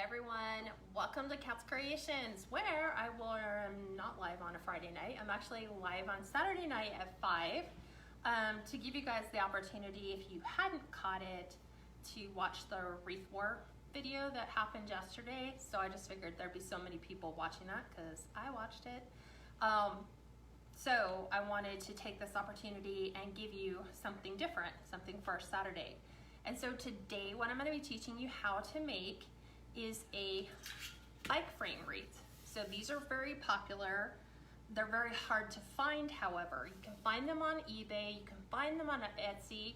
everyone, welcome to Kats Creations, where am not live on a Friday night. I'm actually live on Saturday night at 5 to give you guys the opportunity, if you hadn't caught it, to watch the wreath war video that happened yesterday. So I just figured there'd be so many people watching that because I watched it. So I wanted to take this opportunity and give you something different, something for Saturday. And so today what I'm going to be teaching you how to make is a bike frame wreath. So these are very popular. They're very hard to find, however. You can find them on eBay, you can find them on Etsy,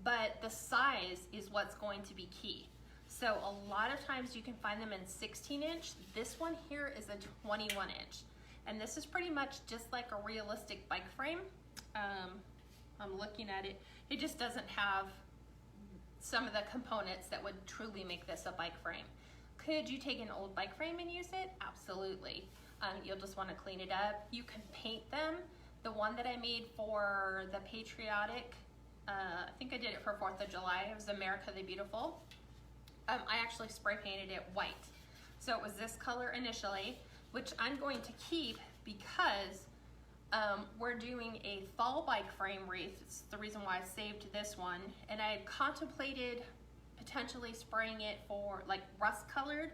but the size is what's going to be key. So a lot of times you can find them in 16-inch. This one here is a 21-inch. And this is pretty much just like a realistic bike frame. I'm looking at it. It just doesn't have some of the components that would truly make this a bike frame. Could you take an old bike frame and use it? Absolutely. You'll just want to clean it up. You can paint them. The one that I made for the patriotic, I think I did it for 4th of July. It was America the Beautiful. I actually spray painted it white. So it was this color initially, which I'm going to keep because we're doing a fall bike frame wreath. It's the reason why I saved this one. And I had contemplated potentially spraying it for like rust colored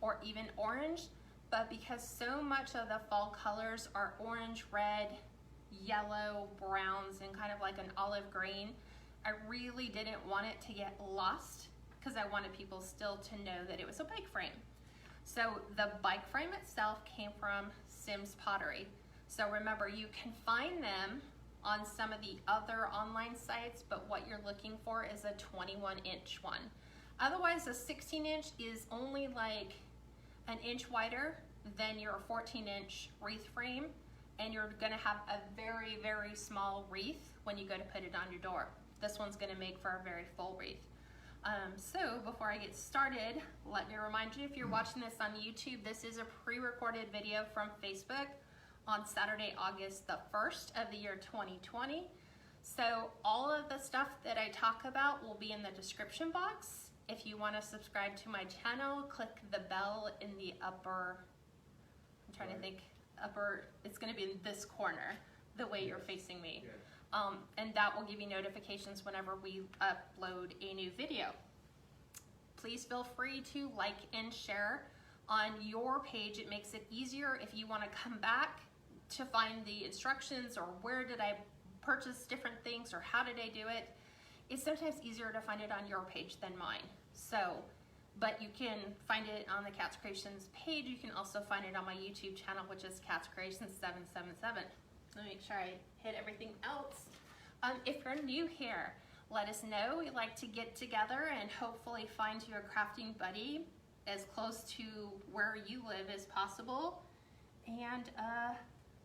or even orange, but because so much of the fall colors are orange, red, yellow, browns, and kind of like an olive green, I really didn't want it to get lost because I wanted people still to know that it was a bike frame. So the bike frame itself came from Sims Pottery. So remember, you can find them on some of the other online sites, but what you're looking for is a 21-inch one. Otherwise, a 16-inch is only like an inch wider than your 14-inch wreath frame, and you're gonna have a very, very small wreath when you go to put it on your door. This one's gonna make for a very full wreath. So before I get started, let me remind you, if you're watching this on YouTube, this is a pre-recorded video from Facebook on Saturday, August the 1st of the year 2020. So all of the stuff that I talk about will be in the description box. If you want to subscribe to my channel, click the bell in the upper, I'm trying to think, upper, it's going to be in this corner, the way you're facing me. And that will give you notifications whenever we upload a new video. Please feel free to like and share on your page. It makes it easier if you want to come back to find the instructions or where did I purchase different things or how did I do it. It's sometimes easier to find it on your page than mine. So, but you can find it on the Kats Creations page. You can also find it on my YouTube channel, which is KatsCreations777. Let me make sure I hit everything else. If you're new here, let us know. We like to get together and hopefully find you a crafting buddy as close to where you live as possible. And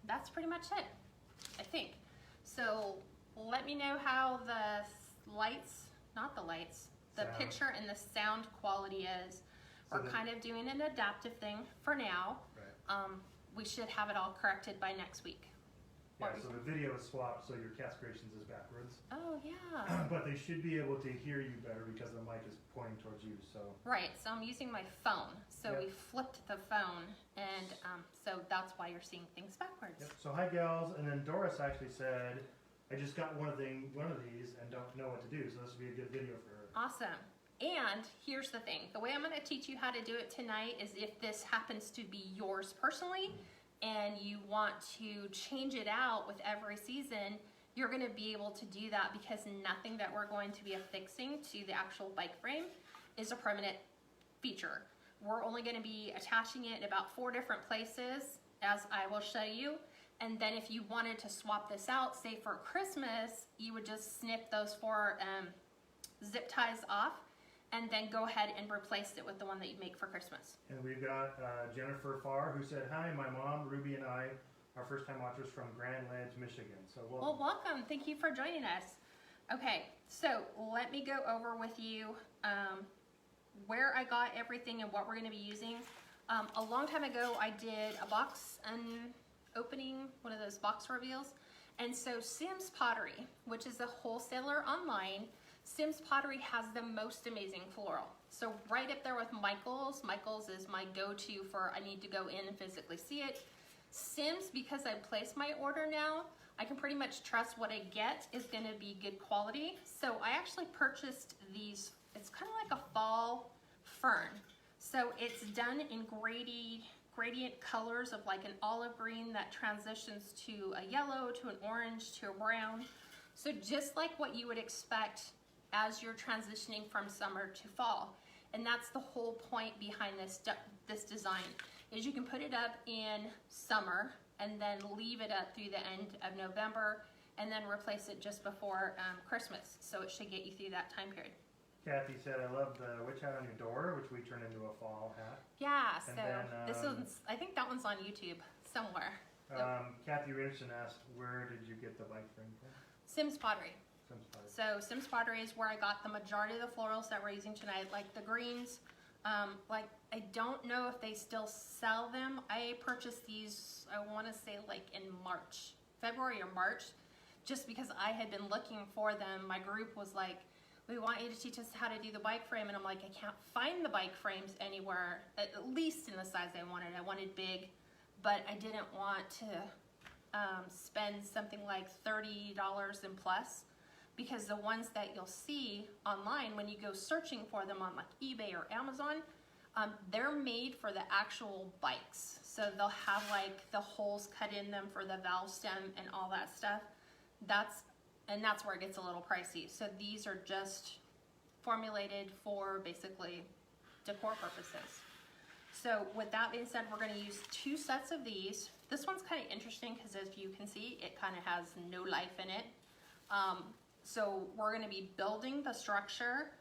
that's pretty much it, I think. So let me know how the lights, not the lights, the sound. Picture and the sound quality is. So we're kind of doing an adaptive thing for now. Right. We should have it all corrected by next week. Yeah, so the video is swapped, so your Kats Creations is backwards. Oh, yeah. But they should be able to hear you better because the mic is pointing towards you, so. Right, so I'm using my phone. So Yep. we flipped the phone, and so that's why you're seeing things backwards. Yep. So hi gals, and then Doris actually said, I just got one of these and don't know what to do, so this would be a good video for her. Awesome. And here's the thing. The way I'm going to teach you how to do it tonight is if this happens to be yours personally, and you want to change it out with every season, you're going to be able to do that because nothing that we're going to be affixing to the actual bike frame is a permanent feature. We're only going to be attaching it in about 4 different places, as I will show you. And then if you wanted to swap this out, say for Christmas, you would just snip those 4 zip ties off and then go ahead and replace it with the one that you make for Christmas. And we've got Jennifer Farr who said, hi, my mom, Ruby, and I are first-time watchers from Grand Ledge, Michigan. So welcome. Well, welcome. Thank you for joining us. Okay, so let me go over with you where I got everything and what we're going to be using. A long time ago, I did a box opening, one of those box reveals. And so Sims Pottery, which is a wholesaler online, Sims Pottery has the most amazing floral. So right up there with Michael's. Michael's is my go-to for I need to go in and physically see it. Sims, because I placed my order now, I can pretty much trust what I get is going to be good quality. So I actually purchased these, it's kind of like a fall fern. So it's done in gradient colors of like an olive green that transitions to a yellow, to an orange, to a brown. So just like what you would expect as you're transitioning from summer to fall. And that's the whole point behind this design, is you can put it up in summer and then leave it up through the end of November and then replace it just before Christmas. So it should get you through that time period. Kathy said, I love the witch hat on your door, which we turned into a fall hat. Yeah, And so then, this one's, I think that one's on YouTube somewhere. Kathy Richardson asked, where did you get the bike frame from? Sims Pottery. Sims Pottery. So Sims Pottery is where I got the majority of the florals that we're using tonight, like the greens. Like, I don't know if they still sell them. I purchased these, I want to say like in March, February or March, just because I had been looking for them. My group was like, we want you to teach us how to do the bike frame. And I'm like, I can't find the bike frames anywhere, at least in the size I wanted. I wanted big, but I didn't want to spend something like $30 and plus, because the ones that you'll see online when you go searching for them on like eBay or Amazon, they're made for the actual bikes. So they'll have like the holes cut in them for the valve stem and all that stuff. That's where it gets a little pricey. So these are just formulated for basically decor purposes. So with that being said, we're going to use 2 sets of these. This one's kind of interesting because as you can see, it kind of has no life in it. So we're going to be building the structure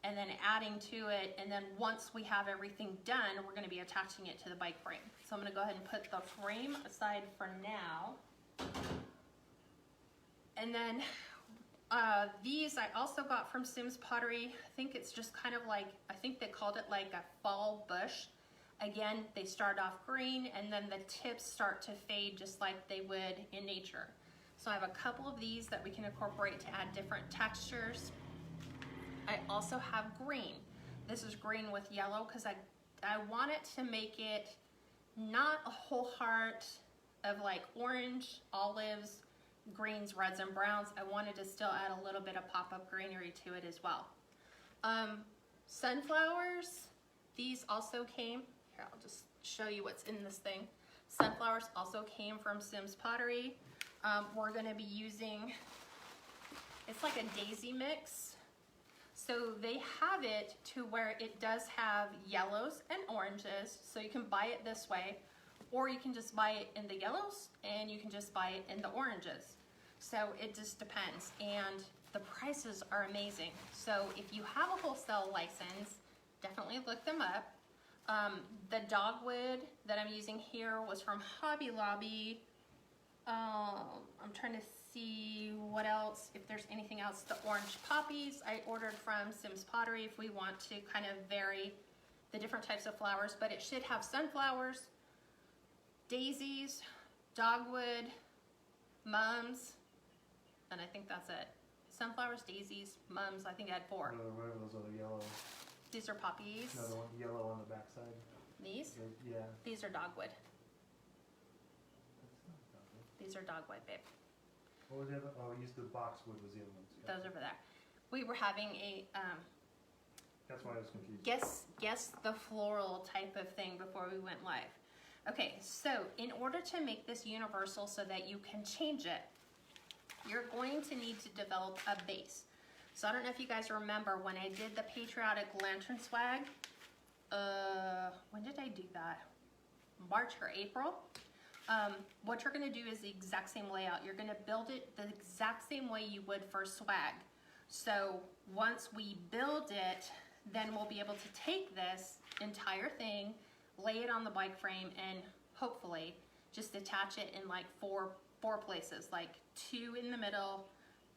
and then adding to it, and then once we have everything done, we're going to be attaching it to the bike frame. So I'm going to go ahead and put the frame aside for now. And then these I also got from Sims Pottery. I think it's just kind of like, I think they called it like a fall bush. Again, they start off green and then the tips start to fade just like they would in nature. So I have a couple of these that we can incorporate to add different textures. I also have green. This is green with yellow because I want it to make it not a whole heart of like orange, olives, greens, reds, and browns. I wanted to still add a little bit of pop-up greenery to it as well. Sunflowers, these also came, here I'll just show you what's in this thing. Sunflowers also came from Sims Pottery. We're going to be using, it's like a daisy mix. So they have it to where it does have yellows and oranges, so you can buy it this way, or you can just buy it in the yellows and you can just buy it in the oranges. So it just depends, and the prices are amazing. So if you have a wholesale license, definitely look them up. The dogwood that I'm using here was from Hobby Lobby. I'm trying to see what else, if there's anything else. The orange poppies I ordered from Sims Pottery if we want to kind of vary the different types of flowers, but it should have sunflowers, daisies, dogwood, mums, and I think that's it. Sunflowers, daisies, mums, I think I had 4. Whatever those other yellow. These are poppies. Another one, yellow on the backside. These? Yeah. These are dogwood. That's not dogwood. These are dogwood, babe. What was the other? Oh, we used the boxwood was the other ones. Yeah. Those over there. We were having a That's why I was confused. guess the floral type of thing before we went live. Okay, so in order to make this universal so that you can change it, you're going to need to develop a base. So I don't know if you guys remember when I did the patriotic lantern swag. When did I do that? March or April? What you're going to do is the exact same layout. You're going to build it the exact same way you would for swag. So once we build it, then we'll be able to take this entire thing, lay it on the bike frame, and hopefully just attach it in like four places, like 2 in the middle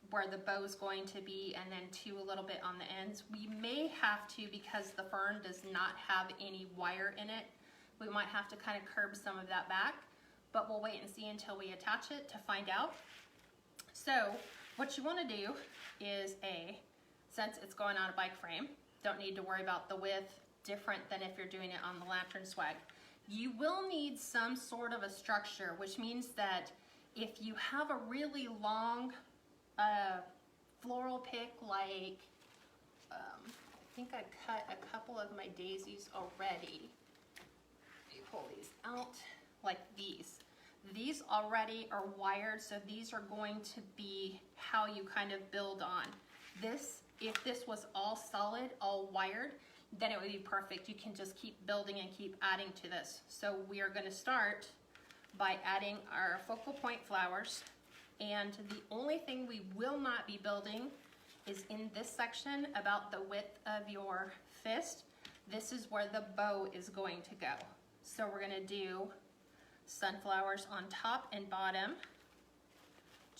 where the bow is going to be, and then 2 a little bit on the ends. We may have to, because the fern does not have any wire in it, we might have to kind of curb some of that back, but we'll wait and see until we attach it to find out. So what you want to do is since it's going on a bike frame. Don't need to worry about the width, different than if you're doing it on the lantern swag. You will need some sort of a structure, which means that if you have a really long floral pick, like I think I cut a couple of my daisies already. You pull these out like these. These already are wired, so these are going to be how you kind of build on. This, if this was all solid, all wired, then it would be perfect. You can just keep building and keep adding to this. So we are going to start by adding our focal point flowers, and the only thing we will not be building is in this section about the width of your fist. This is where the bow is going to go. So we're going to do sunflowers on top and bottom,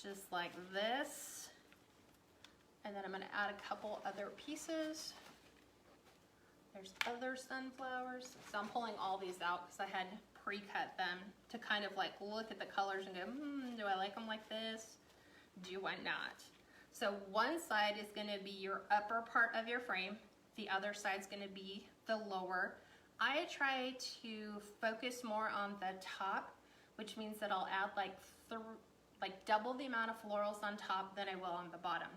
just like this. And then I'm going to add a couple other pieces. There's other sunflowers. So I'm pulling all these out because I had pre-cut them to kind of like look at the colors and go, do I like them like this? Do I not? So one side is going to be your upper part of your frame. The other side is going to be the lower. I try to focus more on the top, which means that I'll add like double the amount of florals on top than I will on the bottom.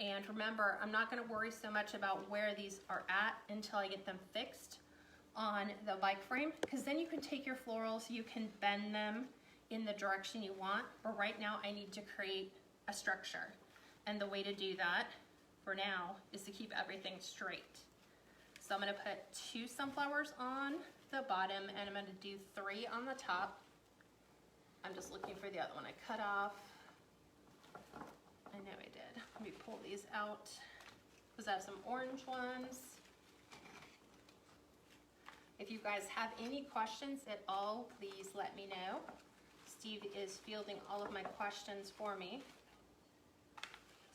And remember, I'm not going to worry so much about where these are at until I get them fixed on the bike frame, because then you can take your florals, you can bend them in the direction you want, but right now I need to create a structure. And the way to do that for now is to keep everything straight. So I'm going to put 2 sunflowers on the bottom, and I'm going to do 3 on the top. I'm just looking for the other one I cut off. I know I did. Let me pull these out because I have some orange ones. If you guys have any questions at all, please let me know. Steve is fielding all of my questions for me.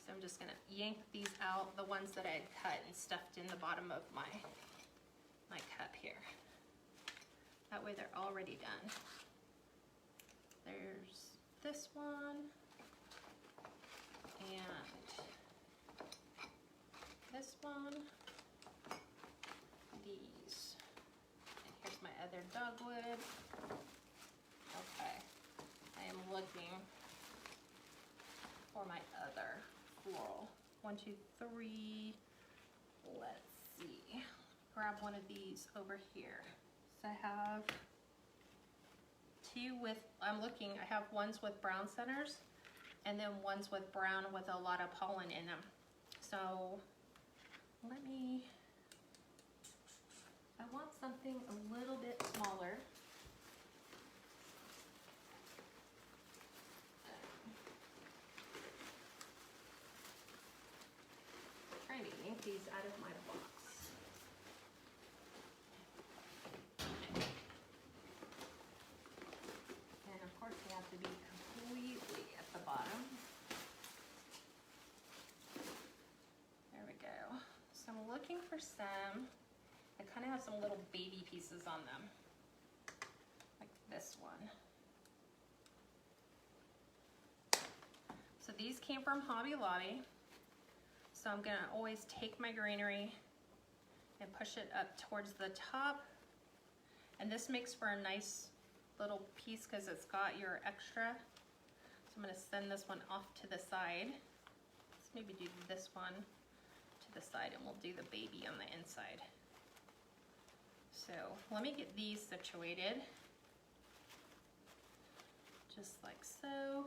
So I'm just going to yank these out, the ones that I had cut and stuffed in the bottom of my cup here. That way they're already done. There's this one. And this one, these, and here's my other dogwood. Okay, I am looking for my other floral. 1, 2, 3, let's see, grab one of these over here. So I have 2 with, I have ones with brown centers, and then ones with brown with a lot of pollen in them. So I want something a little bit smaller. I'm trying to yank these out of my box. And of course they have to be completely at the bottom. There we go. So I'm looking for some, I kind of have some little baby pieces on them, like this one. So these came from Hobby Lobby. So I'm gonna always take my greenery and push it up towards the top. And this makes for a nice little piece because it's got your extra. So I'm gonna send this one off to the side. Let's maybe do this one to the side and we'll do the baby on the inside. So let me get these situated. Just like so.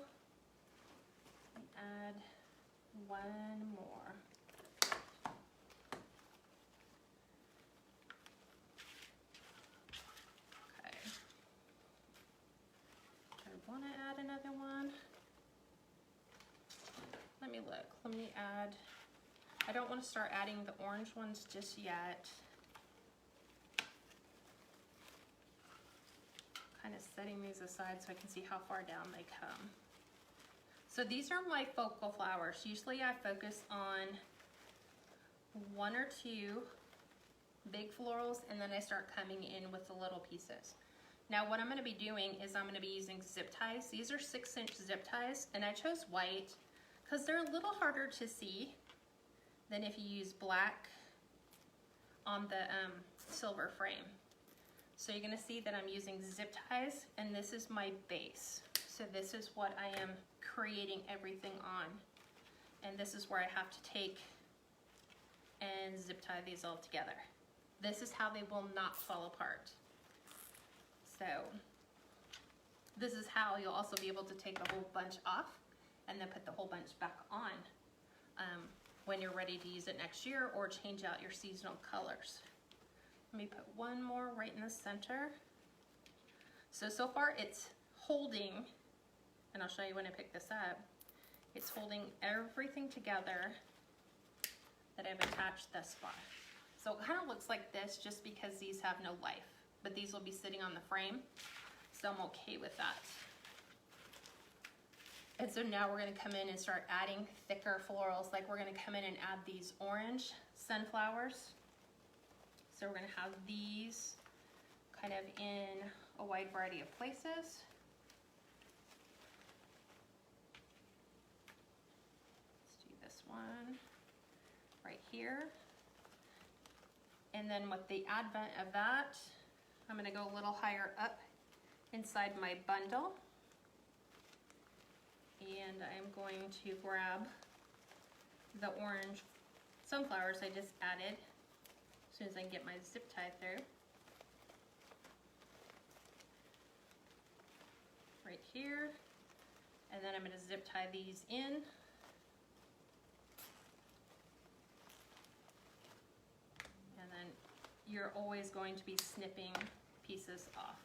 And add one more. Okay. I want to add another one. Let me look. Let me add. I don't want to start adding the orange ones just yet. Kind of setting these aside so I can see how far down they come. So these are my focal flowers. Usually I focus on 1 or 2 big florals and then I start coming in with the little pieces. Now what I'm going to be doing is I'm going to be using zip ties. These are 6-inch zip ties and I chose white because they're a little harder to see than if you use black on the silver frame. So you're gonna see that I'm using zip ties, and this is my base. So this is what I am creating everything on. And this is where I have to take and zip tie these all together. This is how they will not fall apart. So this is how you'll also be able to take a whole bunch off and then put the whole bunch back on when you're ready to use it next year, or change out your seasonal colors. Let me put one more right in the center. So far it's holding, and I'll show you when I pick this up, it's holding everything together that I've attached thus far. So it kind of looks like this just because these have no life, but these will be sitting on the frame, so I'm okay with that. And so now we're gonna come in and start adding thicker florals. Like we're gonna come in and add these orange sunflowers. So we're gonna have these kind of in a wide variety of places. Let's do this one right here. And then with the advent of that, I'm gonna go a little higher up inside my bundle. And I'm going to grab the orange sunflowers I just added as soon as I can get my zip tie through. Right here. And then I'm going to zip tie these in. And then you're always going to be snipping pieces off.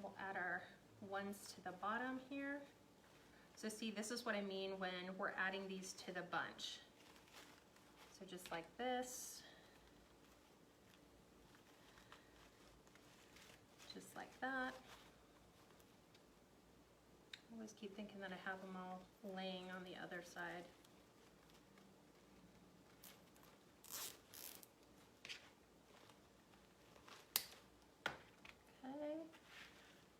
We'll add our ones to the bottom here. So see, this is what I mean when we're adding these to the bunch. So just like this, just like that. I always keep thinking that I have them all laying on the other side. Okay.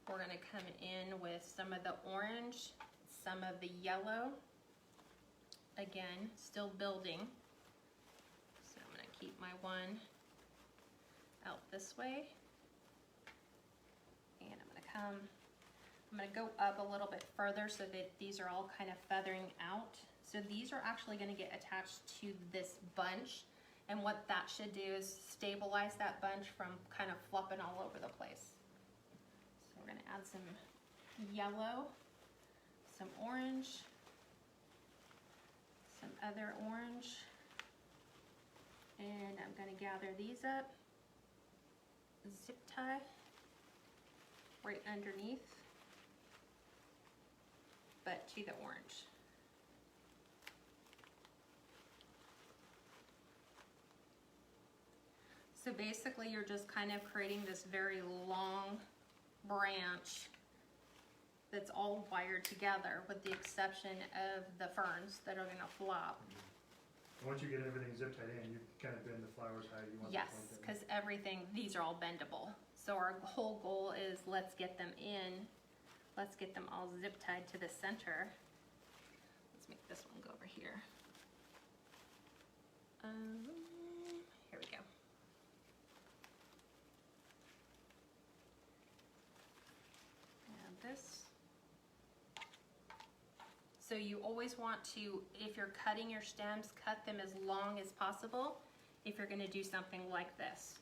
We're going to come in with some of the orange, some of the yellow. Again, still building. So I'm going to keep my one out this way. And I'm going to go up a little bit further so that these are all kind of feathering out. So these are actually going to get attached to this bunch. And what that should do is stabilize that bunch from kind of flopping all over the place. We're going to add some yellow, some orange, some other orange, and I'm going to gather these up, zip tie right underneath, but to the orange. So basically you're just kind of creating this very long branch that's all wired together, with the exception of the ferns that are going to flop. Once you get everything zip tied in, you kind of bend the flowers how you want. Yes, because everything, these are all bendable. So our whole goal is let's get them in, let's get them all zip tied to the center. Let's make this one go over here. Here we go. This. So you always want to, if you're cutting your stems, cut them as long as possible if you're going to do something like this,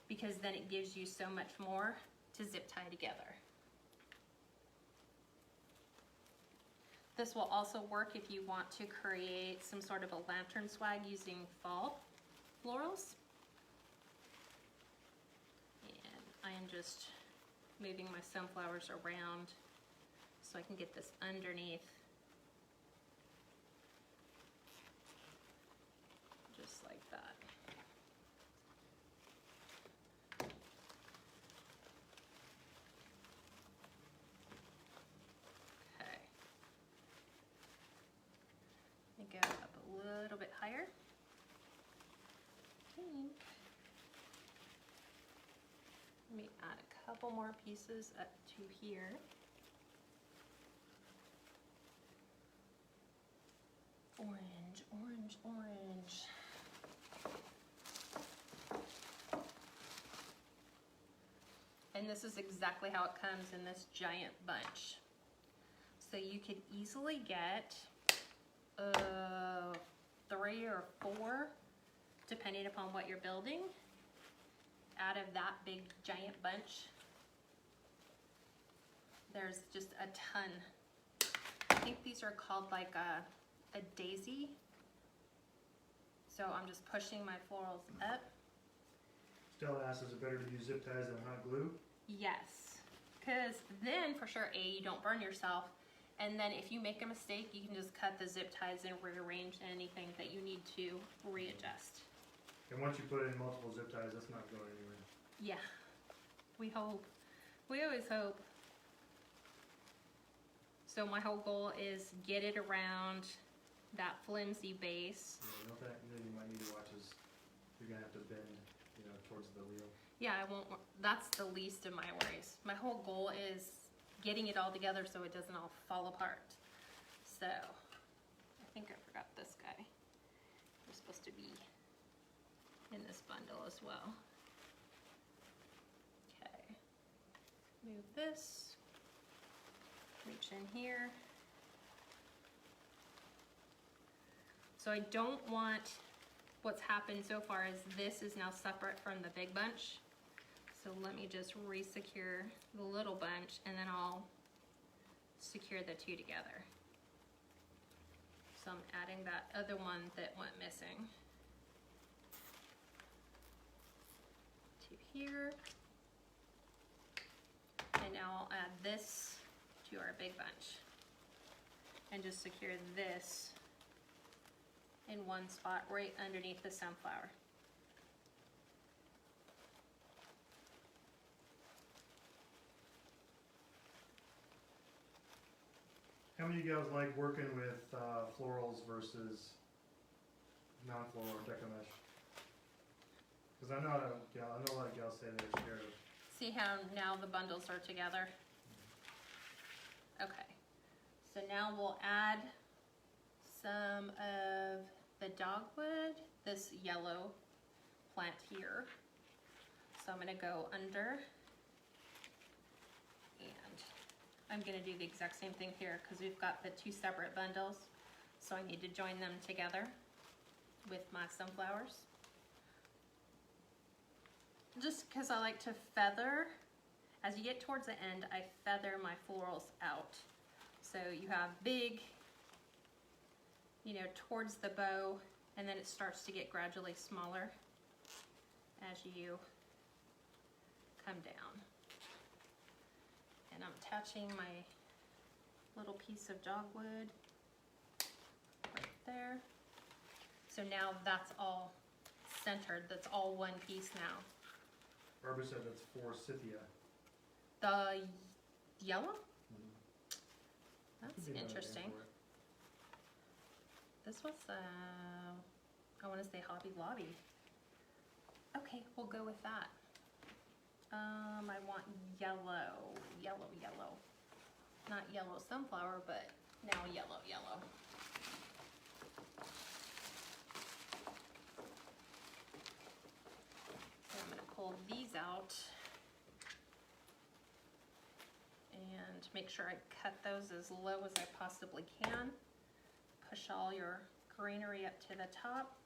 because then it gives you so much more to zip tie together. This will also work if you want to create some sort of a lantern swag using fall florals. And I am just moving my sunflowers around so I can get this underneath. Just like that. Okay. Let me go up a little bit higher. I think. Let me add a couple more pieces up to here. Orange, orange. And this is exactly how it comes in this giant bunch. So you could easily get 3 or 4, depending upon what you're building, out of that big giant bunch. There's just a ton. I think these are called like a daisy. So I'm just pushing my florals up. Stella asks, is it better to use zip ties than hot glue? Yes, because then for sure, you don't burn yourself. And then if you make a mistake, you can just cut the zip ties and rearrange anything that you need to readjust. And once you put in multiple zip ties, that's not going anywhere. Yeah, we hope. We always hope. So my whole goal is get it around that flimsy base. Yeah, no, that you might need to watch is you're gonna have to bend, you know, towards the wheel. Yeah, I won't. That's the least of my worries. My whole goal is getting it all together so it doesn't all fall apart. So I think I forgot this guy. We're supposed to be in this bundle as well. Okay, move this, reach in here. So I don't want, what's happened so far is this is now separate from the big bunch. So let me just re-secure the little bunch and then I'll secure the two together. So I'm adding that other one that went missing to here. And now I'll add this to our big bunch and just secure this in one spot right underneath the sunflower. How many of you guys like working with florals versus non-floral or deco mesh? Because I know a lot of gals say they're scared of. See how now the bundles are together? Okay, so now we'll add some of the dogwood, this yellow plant here. So I'm gonna go under and I'm gonna do the exact same thing here because we've got the 2 separate bundles. So I need to join them together with my sunflowers. Just because I like to feather, as you get towards the end, I feather my florals out. So you have big, you know, towards the bow, and then it starts to get gradually smaller as you come down. And I'm attaching my little piece of dogwood right there. So now that's all centered, that's all one piece now. Barbara said that's forsythia. The yellow? Mm-hmm. That's interesting. This was, I want to say Hobby Lobby. Okay, we'll go with that. I want yellow. Not yellow sunflower, but now yellow. So I'm going to pull these out and make sure I cut those as low as I possibly can. Push all your greenery up to the top.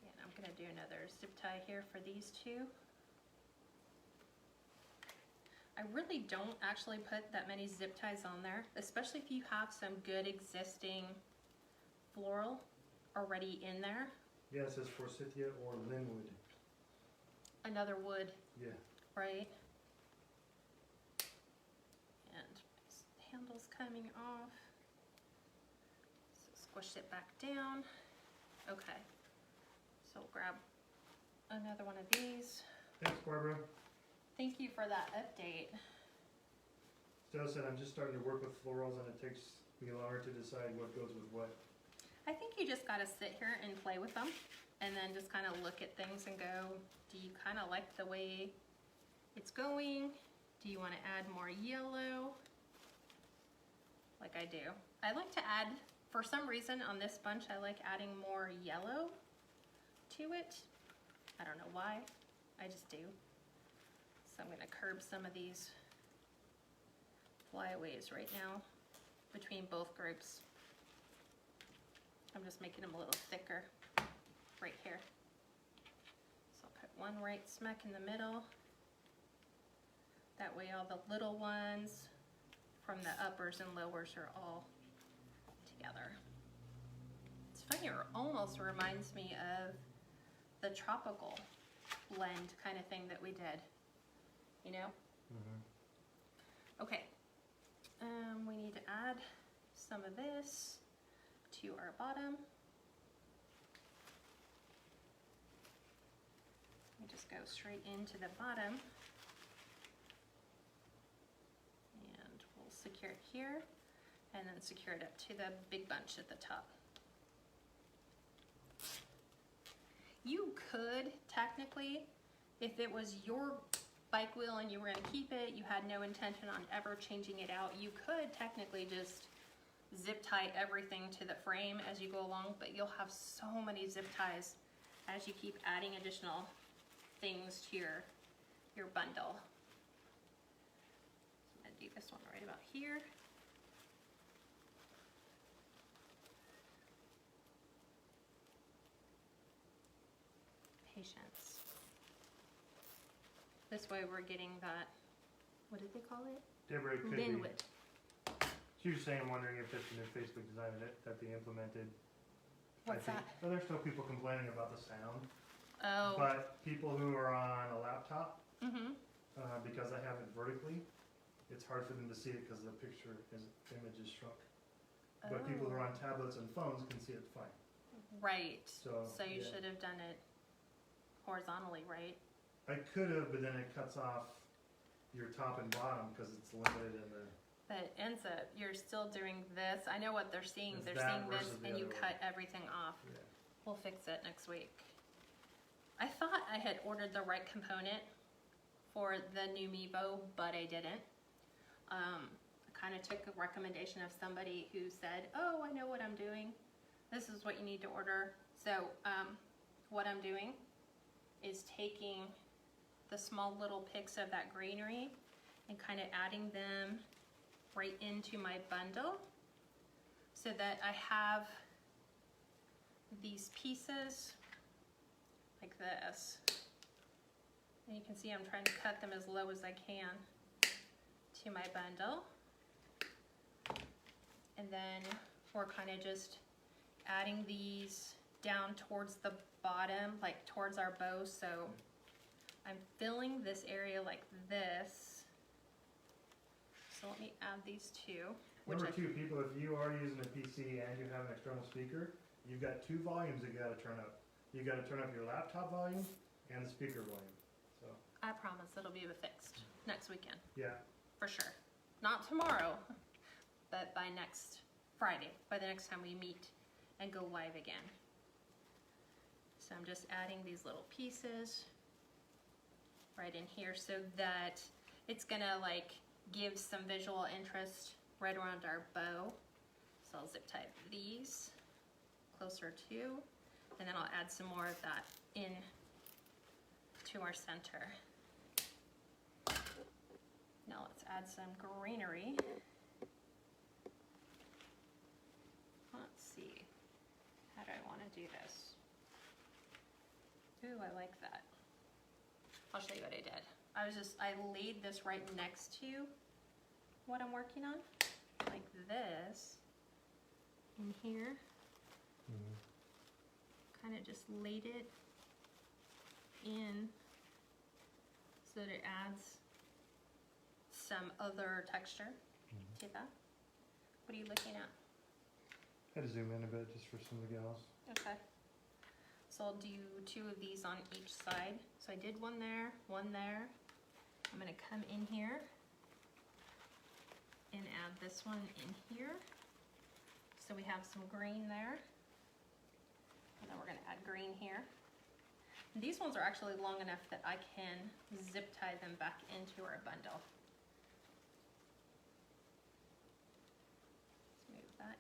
And I'm going to do another zip tie here for these two. I really don't actually put that many zip ties on there, especially if you have some good existing floral already in there. Yeah, it says forsythia or linwood. Another wood. Yeah. Right? And handle's coming off. So squish it back down. Okay. So grab another one of these. Thanks, Barbara. Thank you for that update. Stella said, I'm just starting to work with florals and it takes me longer to decide what goes with what. I think you just gotta sit here and play with them and then just kind of look at things and go, do you kind of like the way it's going? Do you want to add more yellow? I do. I like to add, for some reason on this bunch, I like adding more yellow to it. I don't know why, I just do. So I'm gonna curb some of these flyaways right now between both groups. I'm just making them a little thicker right here. So I'll put one right smack in the middle. That way all the little ones from the uppers and lowers are all together. It's funny, it almost reminds me of the tropical blend kind of thing that we did, you know? Okay, we need to add some of this to our bottom. We just go straight into the bottom. Secure it here, and then secure it up to the big bunch at the top. You could technically, if it was your bike wheel and you were gonna keep it, you had no intention on ever changing it out, you could technically just zip tie everything to the frame as you go along, but you'll have so many zip ties as you keep adding additional things to your bundle. Do this one right about here. Patience. This way we're getting that, what did they call it? Deborah, it could Linwood. be. She was saying, wondering if it's the new Facebook design that they implemented. What's that? Well, there's still people complaining about the sound. Oh. But people who are on a laptop, Mm-hmm. Because I have it vertically, it's hard for them to see it because the image is shrunk. But people who are on tablets and phones can see it fine. Right. So you yeah. should have done it horizontally, right? I could have, but then it cuts off your top and bottom because it's limited in the. But it ends up, you're still doing this. I know what they're seeing. It's They're that seeing this, versus the and you other cut everything off. Yeah. We'll fix it next week. I thought I had ordered the right component for the new Mevo, but I didn't. I kind of took a recommendation of somebody who said, oh, I know what I'm doing. This is what you need to order. So what I'm doing is taking the small little picks of that greenery and kind of adding them right into my bundle so that I have these pieces like this. And you can see I'm trying to cut them as low as I can to my bundle. And then we're kind of just adding these down towards the bottom, like towards our bow. So I'm filling this area like this. So let me add these two. Number two, people, if you are using a PC and you have an external speaker, you've got two volumes that you got to turn up. You got to turn up your laptop volume and the speaker volume. So I promise it'll be fixed next weekend. yeah. For sure. Not tomorrow, but by next Friday, by the next time we meet and go live again. So I'm just adding these little pieces right in here so that it's gonna like give some visual interest right around our bow. So I'll zip tie these closer to, and then I'll add some more of that in to our center. Now let's add some greenery. Let's see, how do I want to do this? Ooh, I like that. I'll show you what I did. I laid this right next to what I'm working on, like this, in here. Kind of just laid it in so that it adds some other texture to that. What are you looking at? I had to zoom in a bit just for some of the gals. Okay. So I'll do two of these on each side. So I did one there, one there. I'm gonna come in here and add this one in here. So we have some green there. And then we're gonna add green here. And these ones are actually long enough that I can zip tie them back into our bundle.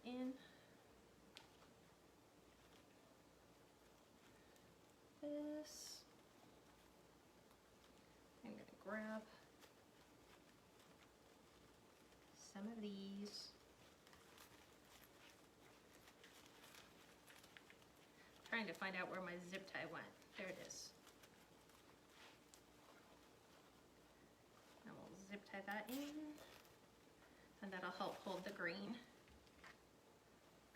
in. This. I'm gonna grab some of these. Trying to find out where my zip tie went. There it is. And we'll zip tie that in, and that'll help hold the green.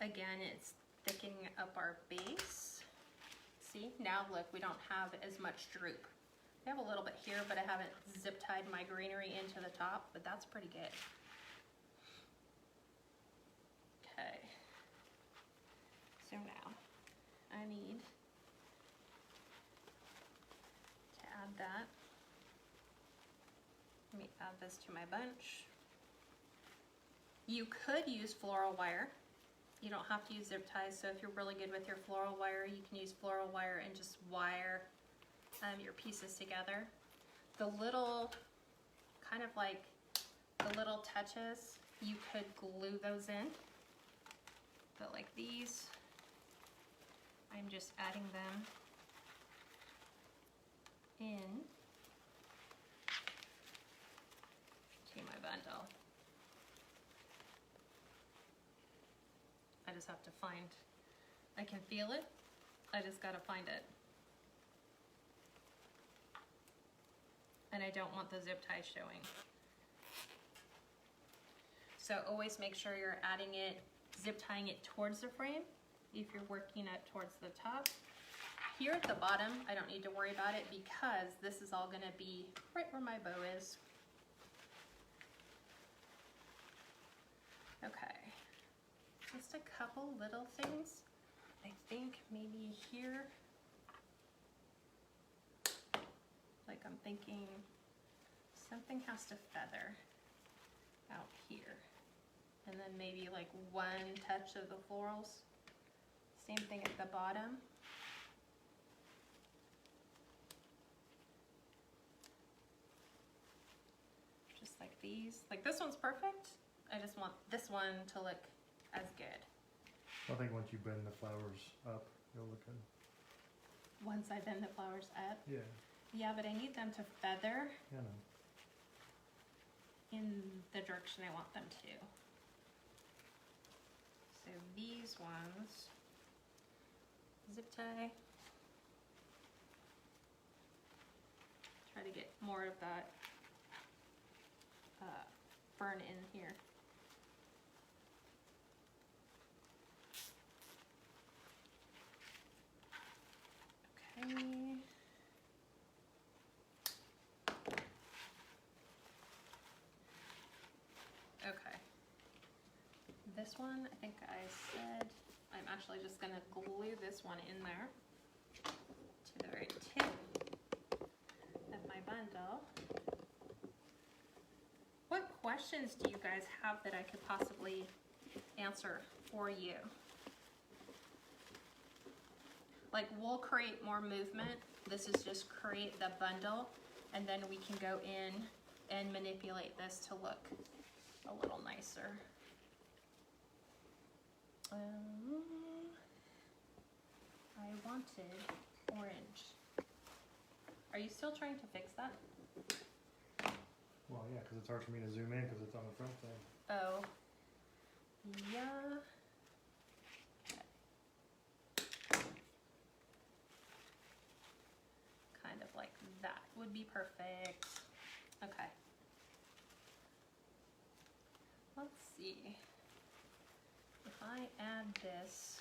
Again, it's thickening up our base. See, now look, we don't have as much droop. I have a little bit here, but I haven't zip tied my greenery into the top, but that's pretty good. Okay. So now I need to add that. Let me add this to my bunch. You could use floral wire. You don't have to use zip ties, so if you're really good with your floral wire, you can use floral wire and just wire your pieces together. The little, kind of like the little touches, you could glue those in. But like these, I'm just adding them in to my bundle. I just have to find, I can feel it, I just gotta find it. And I don't want the zip tie showing. So always make sure you're adding it, zip tying it towards the frame if you're working up towards the top. Here at the bottom, I don't need to worry about it because this is all gonna be right where my bow is. Okay, just a couple little things. I think maybe here, like I'm thinking something has to feather out here. And then maybe like one touch of the florals. Same thing at the bottom. Just like these. Like this one's perfect. I just want this one to look as good. I think once you bend the flowers up, it'll look good. Once I bend the flowers up? Yeah. Yeah, but I need them to feather I know. in the direction I want them to. So these ones, zip tie. Try to get more of that fern in here. Okay. Okay. This one, I think I said, I'm actually just gonna glue this one in there to the very tip of my bundle. What questions do you guys have that I could possibly answer for you? Like, we'll create more movement. This is just create the bundle, and then we can go in and manipulate this to look a little nicer. I wanted orange. Are you still trying to fix that? Well, yeah, because it's hard for me to zoom in because it's on the front thing. Oh, yeah. Kind of like that would be perfect. Okay. Let's see. If I add this.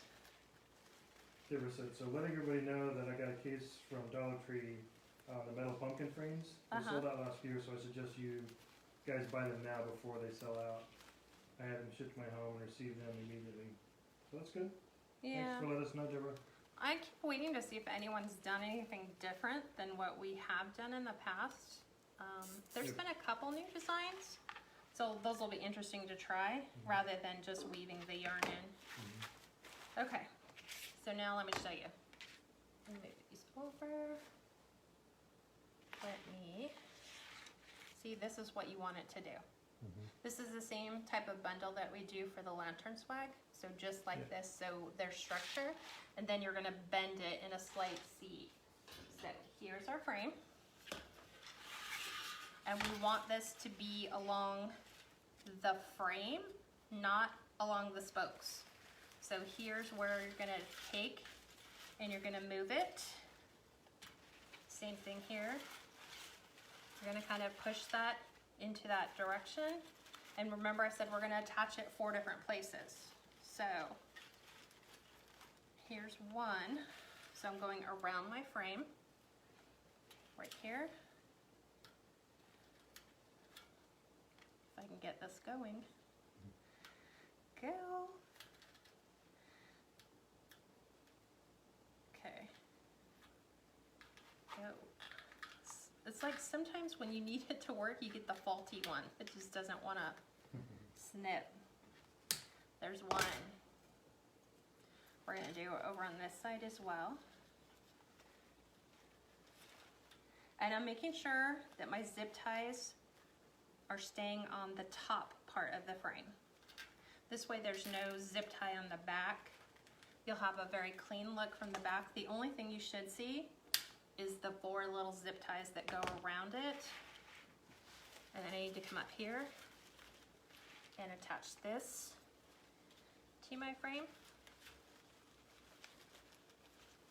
So letting everybody know that I got a case from Dollar Tree, the metal pumpkin frames. They sold out last year, so I suggest you guys buy them now before they sell out. I had them shipped to my home and received them immediately. So that's good. Yeah. Thanks for letting us know, Deborah. I keep waiting to see if anyone's done anything different than what we have done in the past. There's been a couple new designs, so those will be interesting to try rather than just weaving the yarn in. Okay, so now let me show you. Move these over. Let me see. This is what you want it to do. This is the same type of bundle that we do for the lantern swag. So just like this, so there's structure, and then you're gonna bend it in a slight C. So here's our frame. And we want this to be along the frame, not along the spokes. So here's where you're gonna take and you're gonna move it. Same thing here. You're gonna kind of push that into that direction. And remember I said we're gonna attach it 4 different places. So here's one. So I'm going around my frame, right here. If I can get this going. Go. Okay. Go. It's like sometimes when you need it to work, you get the faulty one. It just doesn't want to snip. There's one. We're going to do it over on this side as well. And I'm making sure that my zip ties are staying on the top part of the frame. This way there's no zip tie on the back. You'll have a very clean look from the back. The only thing you should see is the 4 little zip ties that go around it. And then I need to come up here and attach this to my frame.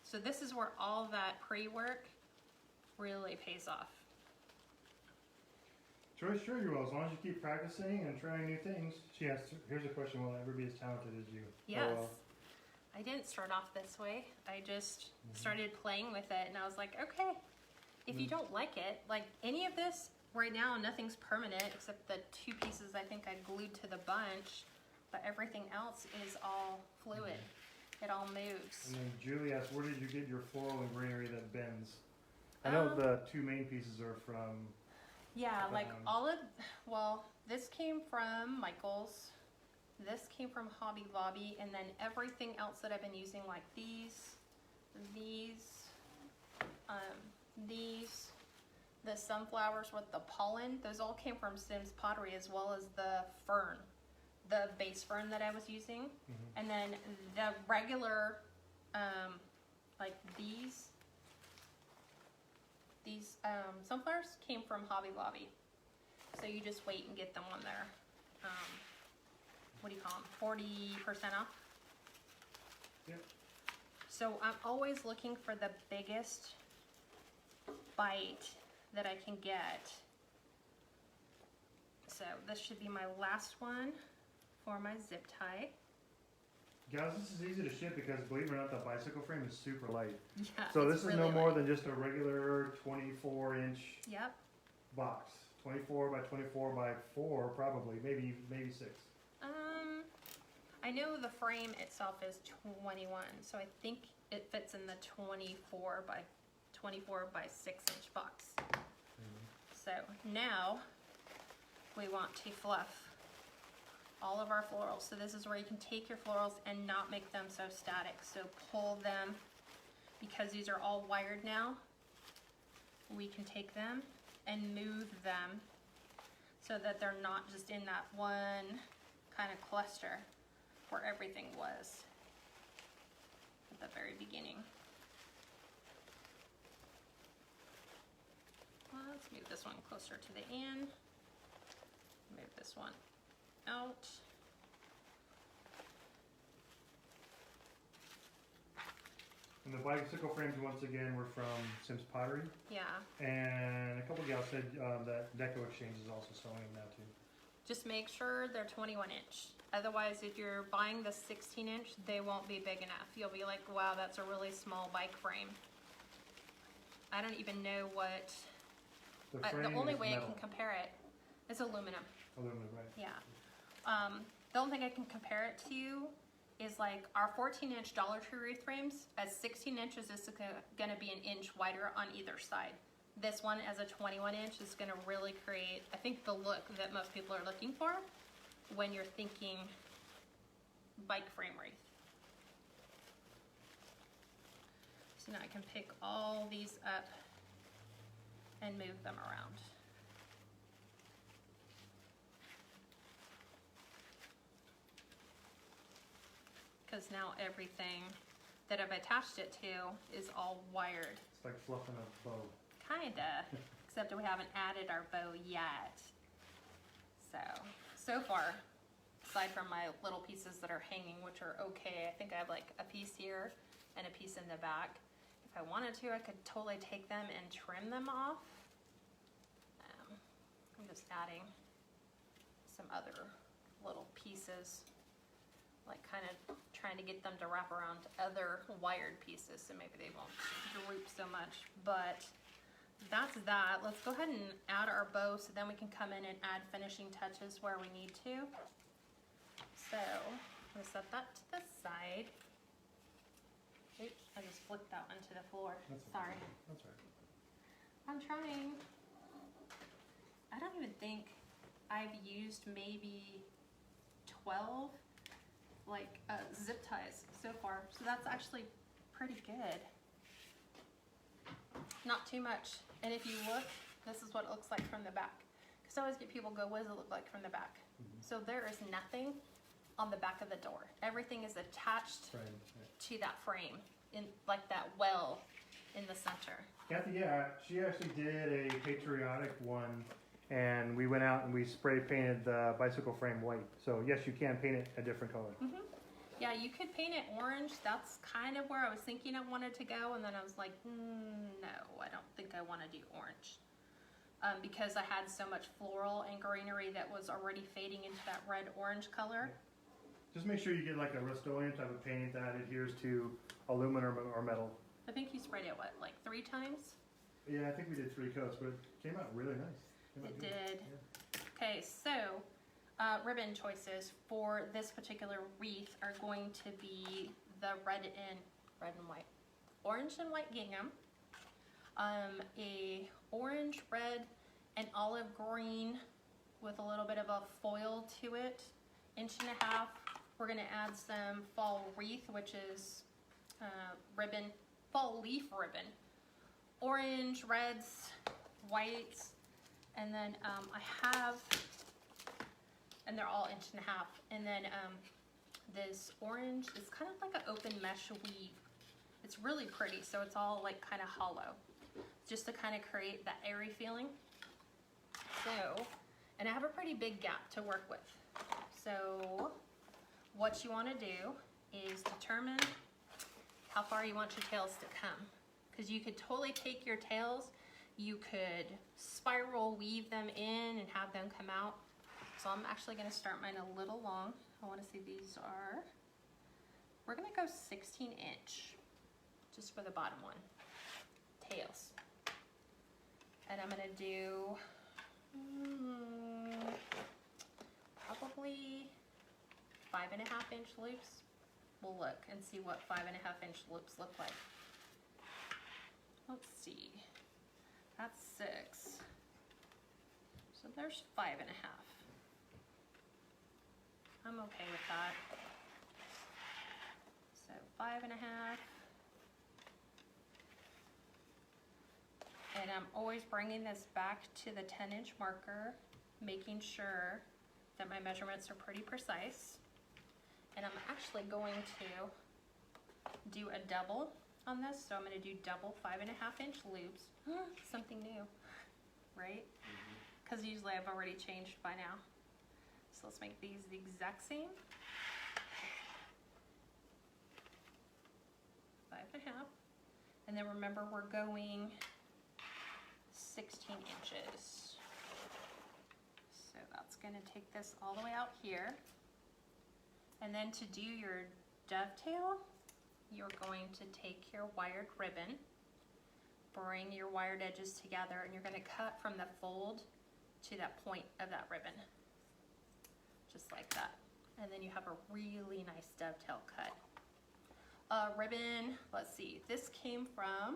So this is where all that pre-work really pays off. Sure you will, as long as you keep practicing and trying new things. She asked, here's a question, will I ever be as talented as you? Yes. I didn't start off this way. I just started playing with it and I was like, okay, if you don't like it, like any of this, right now nothing's permanent except the 2 pieces I think I glued to the bunch, but everything else is all fluid. It all moves. And then Julie asked, where did you get your floral and greenery that bends? I know the 2 main pieces are from... Yeah, like all of, well, this came from Michael's, this came from Hobby Lobby, and then everything else that I've been using, like these, the sunflowers with the pollen, those all came from Sim's Pottery, as well as the fern, the base fern that I was using. And then the regular, like these sunflowers came from Hobby Lobby. So you just wait and get them when they're, what do you call them, 40% off? Yep. So I'm always looking for the biggest bite that I can get. So this should be my last one for my zip tie. Guys, this is easy to ship because, believe it or not, the bicycle frame is super light. Yeah, so this is really no more light. than just a regular 24-inch box. 24 by 24 by 4, probably, maybe 6. I know the frame itself is 21, so I think it fits in the 24 by 6-inch box. So now we want to fluff all of our florals. So this is where you can take your florals and not make them so static. So pull them, because these are all wired now, we can take them and move them so that they're not just in that one kind of cluster where everything was at the very beginning. Well, let's move this one closer to the end. Move this one out. And the bicycle frames, once again, were from Sim's Pottery. Yeah. And a couple of gals said that Decor Exchange is also selling them now too. Just make sure they're 21-inch. Otherwise, if you're buying the 16-inch, they won't be big enough. You'll be like, wow, that's a really small bike frame. I don't even know what... The only way I can compare it is aluminum. Aluminum, right. Yeah. The only thing I can compare it to is like our 14-inch Dollar Tree wreath frames. At 16 inches, this is going to be an inch wider on either side. This one as a 21-inch is going to really create, I think, the look that most people are looking for when you're thinking bike frame wreath. So now I can pick all these up and move them around. because now everything that I've attached it to is all wired. It's like fluffing a bow. Kinda, except we haven't added our bow yet. So far, aside from my little pieces that are hanging, which are okay, I think I have like a piece here and a piece in the back. If I wanted to, I could totally take them and trim them off. I'm just adding some other little pieces, like kind of trying to get them to wrap around other wired pieces so maybe they won't droop so much. But that's that. Let's go ahead and add our bow so then we can come in and add finishing touches where we need to. So I'm gonna set that to the side. Oops, I just flicked that onto the floor. Sorry. That's right. I'm trying. I don't even think I've used maybe 12 like zip ties so far. So that's actually pretty good. Not too much. And if you look, this is what it looks like from the back. Because I always get people go, what does it look like from the back? So there is nothing on the back of the door. Everything is attached to that frame, in like that well in the center. Kathy, yeah, she actually did a patriotic one, and we went out and we spray painted the bicycle frame white. So yes, you can paint it a different color. Yeah, you could paint it orange. That's kind of where I was thinking I wanted to go, and then I was like, no, I don't think I want to do orange. Because I had so much floral and greenery that was already fading into that red-orange color. Just make sure you get like a Rust-Oleum type of paint that adheres to aluminum or metal. I think you sprayed it, what, like 3 times? Yeah, I think we did 3 coats, but it came out really nice. It did. Yeah. Okay, so ribbon choices for this particular wreath are going to be the red and white. Orange and white gingham, a orange, red, and olive green with a little bit of a foil to it, 1.5 inches. We're gonna add some fall wreath, which is ribbon, fall leaf ribbon. Orange, reds, whites, and then I have, and they're all 1.5 inches. And then this orange is kind of like an open mesh weave. It's really pretty, so it's all like kind of hollow, just to kind of create that airy feeling. So, and I have a pretty big gap to work with. So what you want to do is determine how far you want your tails to come. Because you could totally take your tails, you could spiral weave them in and have them come out. So I'm actually going to start mine a little long. I want to see these are, we're going to go 16 inch, just for the bottom one, tails. And I'm going to do probably 5.5 inch loops. We'll look and see what 5.5 inch loops look like. Let's see, that's 6. So there's 5.5. I'm okay with that. So 5.5. And I'm always bringing this back to the 10-inch marker, making sure that my measurements are pretty precise. And I'm actually going to do a double on this. So I'm going to do double 5.5 inch loops. Something new, right? Because usually I've already changed by now. So let's make these the exact same. 5.5. And then remember, we're going 16 inches. So that's going to take this all the way out here. And then to do your dovetail, you're going to take your wired ribbon, bring your wired edges together, and you're going to cut from the fold to that point of that ribbon. Just like that. And then you have a really nice dovetail cut. Ribbon, let's see, this came from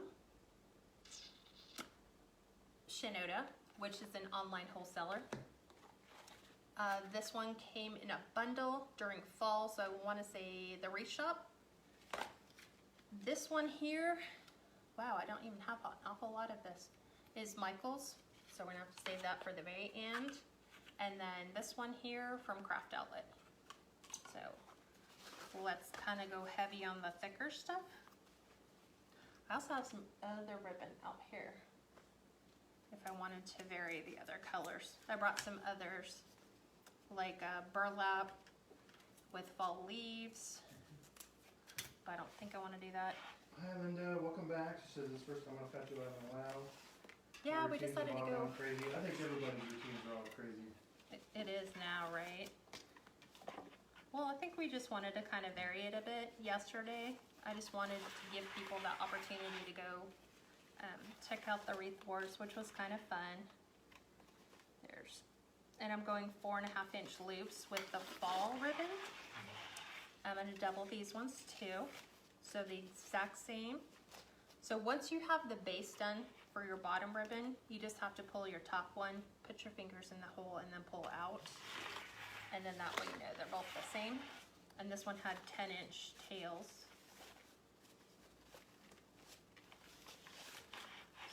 Shinoda, which is an online wholesaler. This one came in a bundle during fall, so I want to say the Wreath Shop. This one here, wow, I don't even have an awful lot of this, is Michael's, so we're going to have to save that for the very end. And then this one here from Craft Outlet. So let's kind of go heavy on the thicker stuff. I also have some other ribbon out here if I wanted to vary the other colors. I brought some others like burlap with fall leaves, but I don't think I want to do that. Hi Linda, welcome back. She says it's the first time I've got you out in a while. Yeah, we decided to go. Crazy. I think everybody's routines are all crazy. It is now, right? Well, I think we just wanted to kind of vary it a bit yesterday. I just wanted to give people the opportunity to go check out the wreath boards, which was kind of fun. And I'm going 4.5-inch loops with the fall ribbon. I'm going to double these ones too, so the exact same. So once you have the base done for your bottom ribbon, you just have to pull your top one, put your fingers in the hole, and then pull out. And then that way you know they're both the same. And this one had 10-inch tails.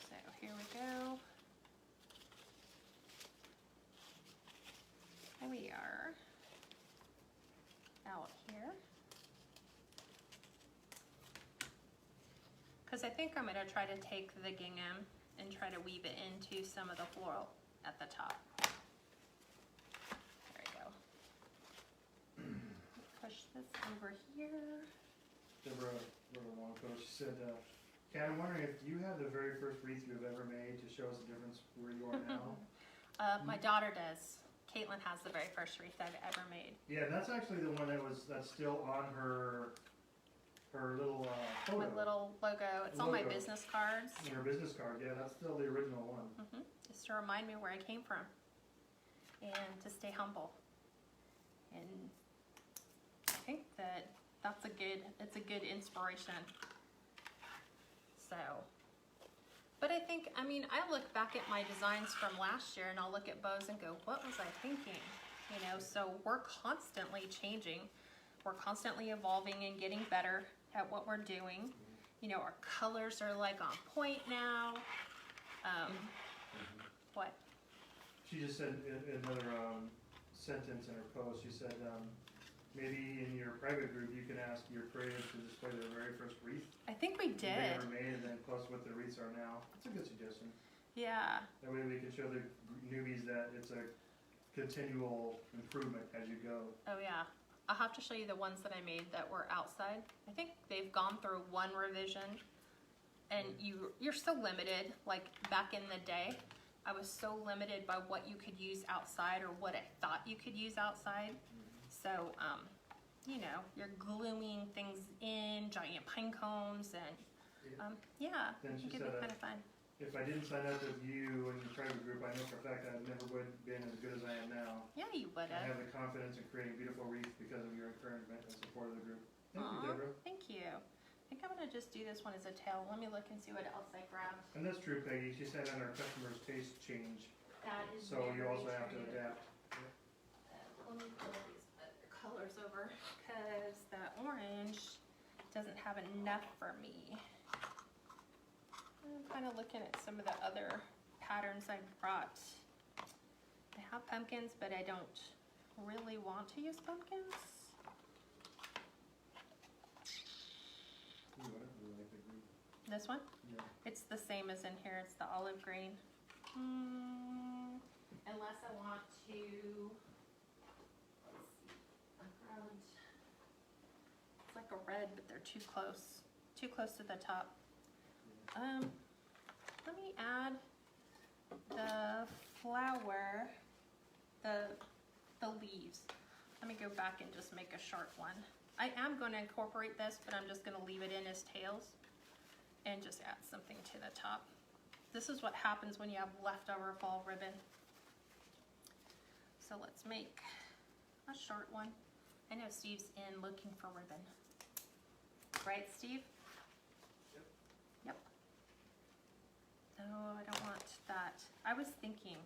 So here we go. And we are out here. Because I think I'm going to try to take the gingham and try to weave it into some of the floral at the top. There we go. Push this over here. Deborah Wonko, she said, Kat, I'm wondering if you have the very first wreath you've ever made to show us the difference where you are now. My daughter does. Caitlin has the very first wreath I've ever made. Yeah, that's actually the one that's still on her little photo. My little logo. It's on my business cards. Her business card, yeah, that's still the original one. Just to remind me where I came from and to stay humble. And I think that's a good inspiration. So, but I think, I mean, I look back at my designs from last year and I'll look at bows and go, what was I thinking? You know, so we're constantly changing. We're constantly evolving and getting better at what we're doing. You know, our colors are like on point now. What? She just said another sentence in her post. She said, maybe in your private group you can ask your creatives to display their very first wreath. I think we did. They ever made, and then plus what the wreaths are now. That's a good suggestion. Yeah. That way we can show the newbies that it's a continual improvement as you go. Oh yeah. I'll have to show you the ones that I made that were outside. I think they've gone through one revision, and you're so limited. Like back in the day, I was so limited by what you could use outside or what I thought you could use outside. So, you know, you're gluing things in, giant pine cones, and yeah, Then she it could said, be kind of fun. if I didn't sign up with you and your private group, I know for a fact I never would have been as good as I am now. Yeah, you would I have. have the confidence in creating beautiful wreaths because of your encouragement and support of the group. Thank you, Deborah. Thank you. I think I'm going to just do this one as a tail. Let me look and see what else I grabbed. And that's true, Peggy. She said that our customers' tastes change, That is so you very also have to true. adapt. Let me pull these other colors over because that orange doesn't have enough for me. I'm kind of looking at some of the other patterns I brought. I have pumpkins, but I don't really want to use pumpkins. Ooh, I really like the green. This one? Yeah. It's the same as in here. It's the olive green. Unless I want to, let's see, I grabbed, it's like a red, but they're too close to the top. Let me add the flower, the leaves. Let me go back and just make a sharp one. I am going to incorporate this, but I'm just going to leave it in as tails and just add something to the top. This is what happens when you have leftover fall ribbon. So let's make a short one. I know Steve's in looking for ribbon. Right, Steve? Yep. No, I don't want that. I was thinking.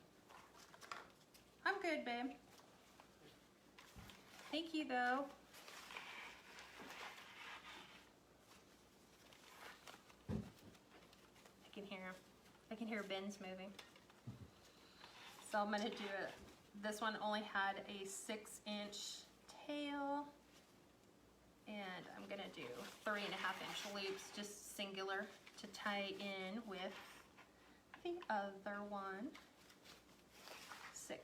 I'm good, babe. Thank you, though. I can hear bins moving. So I'm gonna do it. This one only had a 6-inch tail, and do 3.5-inch loops, just singular, to tie in with the other one. 6.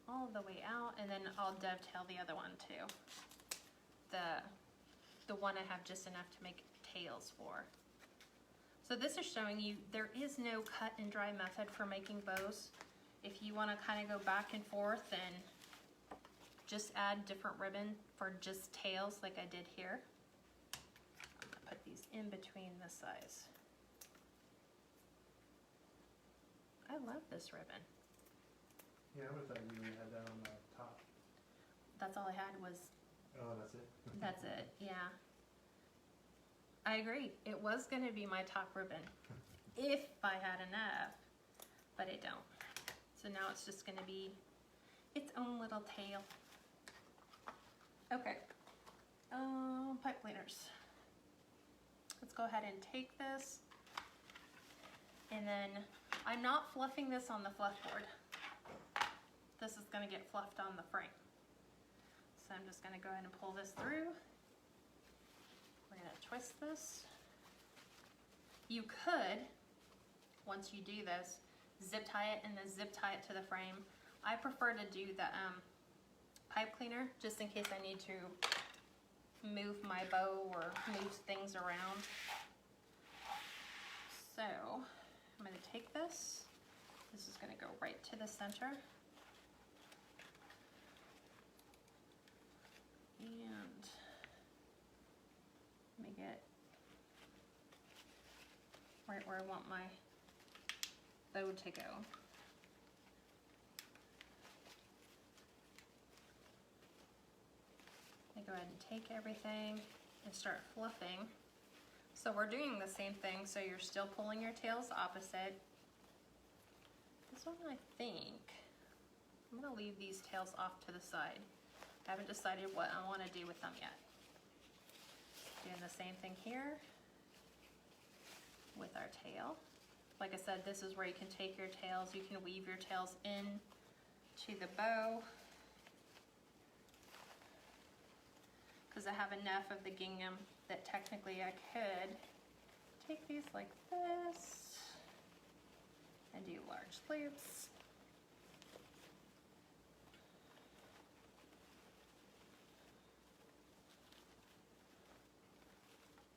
All the way out, and then I'll dovetail the other one too. The one I have just enough to make tails for. So this is showing you there is no cut and dry method for making bows. If you want to kind of go back and forth and just add different ribbon for just tails like I did here. I'm going to put these in between the size. I love this ribbon. Yeah, I would thought you had that on the top. That's all I had was. Oh, that's it? That's it, yeah. I agree. It was going to be my top ribbon if I had enough, but I don't. So now it's just going to be its own little tail. Okay. Pipe cleaners. Let's go ahead and take this. And then I'm not fluffing this on the fluff board. This is going to get fluffed on the frame. So I'm just going to go ahead and pull this through. We're going to twist this. You could, once you do this, zip tie it and then zip tie it to the frame. I prefer to do the pipe cleaner just in case I need to move my bow or move things around. So I'm going to take this. This is going to go right to the center. And make it right where I want my bow to go. I go ahead and take everything and start fluffing. So we're doing the same thing, so you're still pulling your tails opposite. This one, I think, I'm gonna leave these tails off to the side. I haven't decided what I want to do with them yet. Doing the same thing here with our tail. Like I said, this is where you can take your tails, you can weave your tails in to the bow. Because I have enough of the gingham that technically I could take these like this and do large loops.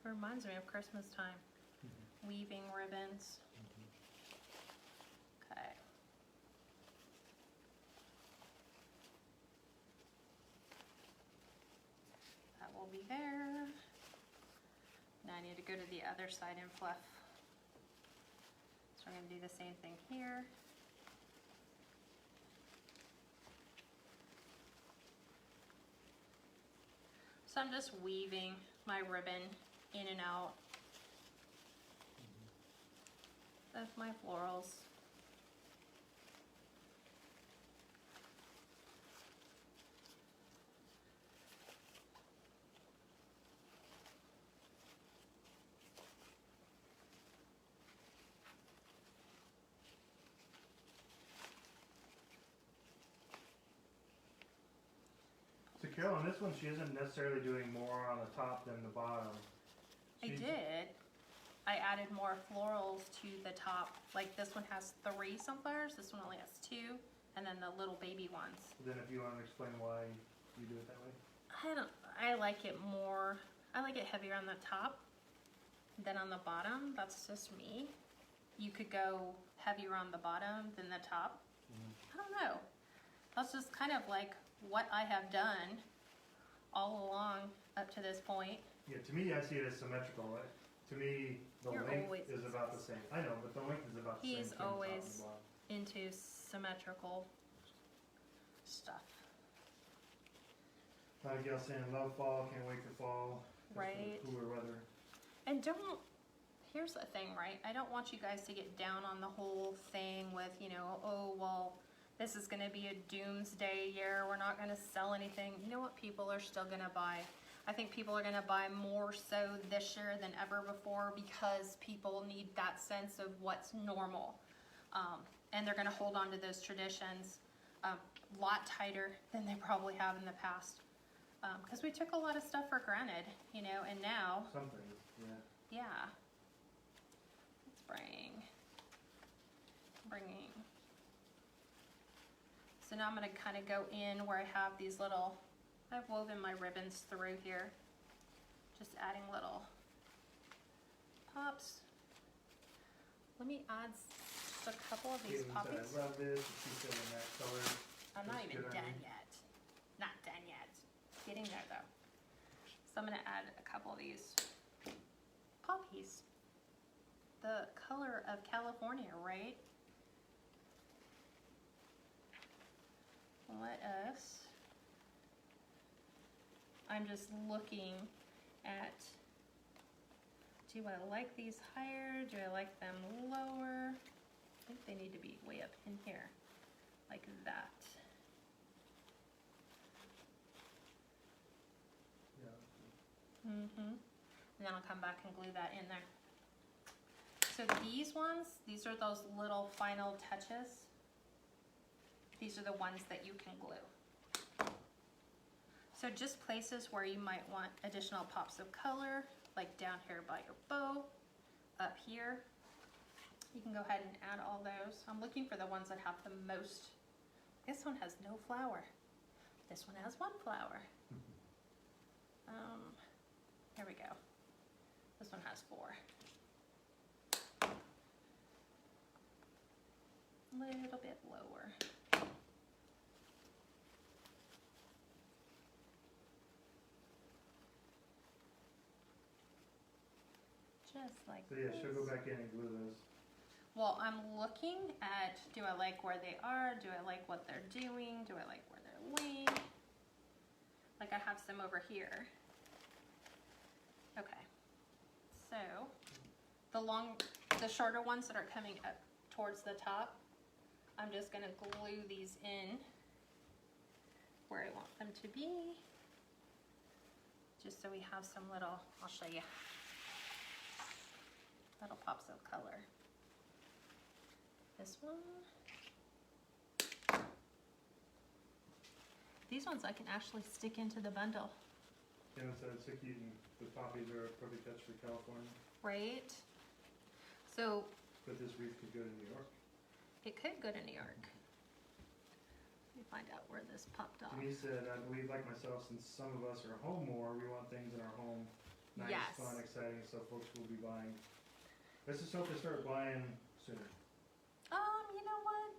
It reminds me of Christmas time. Weaving ribbons. Okay. That will be there. Now I need to go to the other side and fluff. So we're going to do the same thing here. So I'm just weaving my ribbon in and out of my florals. So Carol, on this one, she isn't necessarily doing more on the top than the bottom. I did. I added more florals to the top. Like this one has 3 sunflowers, this one only has 2, and then the little baby ones. Then if you want to explain why you do it that way. I like it more, I like it heavier on the top than on the bottom. That's just me. You could go heavier on the bottom than the top. I don't know. That's just kind of like what I have done all along up to this point. Yeah, to me, I see it as symmetrical. Right? To me, the You're length always is about the same. I know, but the length is about the same. He's always into symmetrical stuff. A lot of gals saying love fall, can't wait for fall. Right. Cooler weather. And don't, here's the thing, right? I don't want you guys to get down on the whole thing with, you know, oh, well, this is going to be a doomsday year. We're not going to sell anything. You know what? People are still going to buy. I think people are going to buy more so this year than ever before because people need that sense of what's normal. And they're going to hold on to those traditions a lot tighter than they probably have in the past. because we took a lot of stuff for granted, you know, and now, Some things, yeah. yeah. Let's bringing. So now I'm gonna kind of go in where I have these little, I've woven my ribbons through here. Just adding little pops. Let me add just a couple of these Caitlin poppies. said, I love this. She's still in that color. I'm not Looks even good on done you. yet. Not done yet. Getting there though. So I'm gonna add a couple of these poppies. The color of California, right? Let us, I'm just looking at, do I like these higher? Do I like them lower? I think they need to be way up in here, like that. Yeah. And then I'll come back and glue that in there. So these ones, these are those little final touches. These are the ones that you can glue. So just places where you might want additional pops of color, like down here by your bow, up here. You can go ahead and add all those. I'm looking for the ones that have the most. This one has no flower. This one has one flower. Here we go. This one has 4. A little bit lower. Just like So yeah, this. she'll go back in and glue those. Well, I'm looking at, do I like where they are? Do I like what they're doing? Do I like where they're laying? Like I have some over here. Okay. So, the shorter ones that are coming up towards the top, I'm just gonna glue these in where I want them to be. Just so we have some little, I'll show you, little pops of color. This one. These ones I can actually stick into the bundle. Caitlin said it's so cute, and the poppies are a perfect touch for California. Right? So But this wreath could go to New York. it could go to New York. Let me find out where this popped off. Denise said, I believe like myself, since some of us are home more, we want things in our home nice, Yes. fun, exciting, so folks will be buying. Let's just hope they start buying sooner. You know what?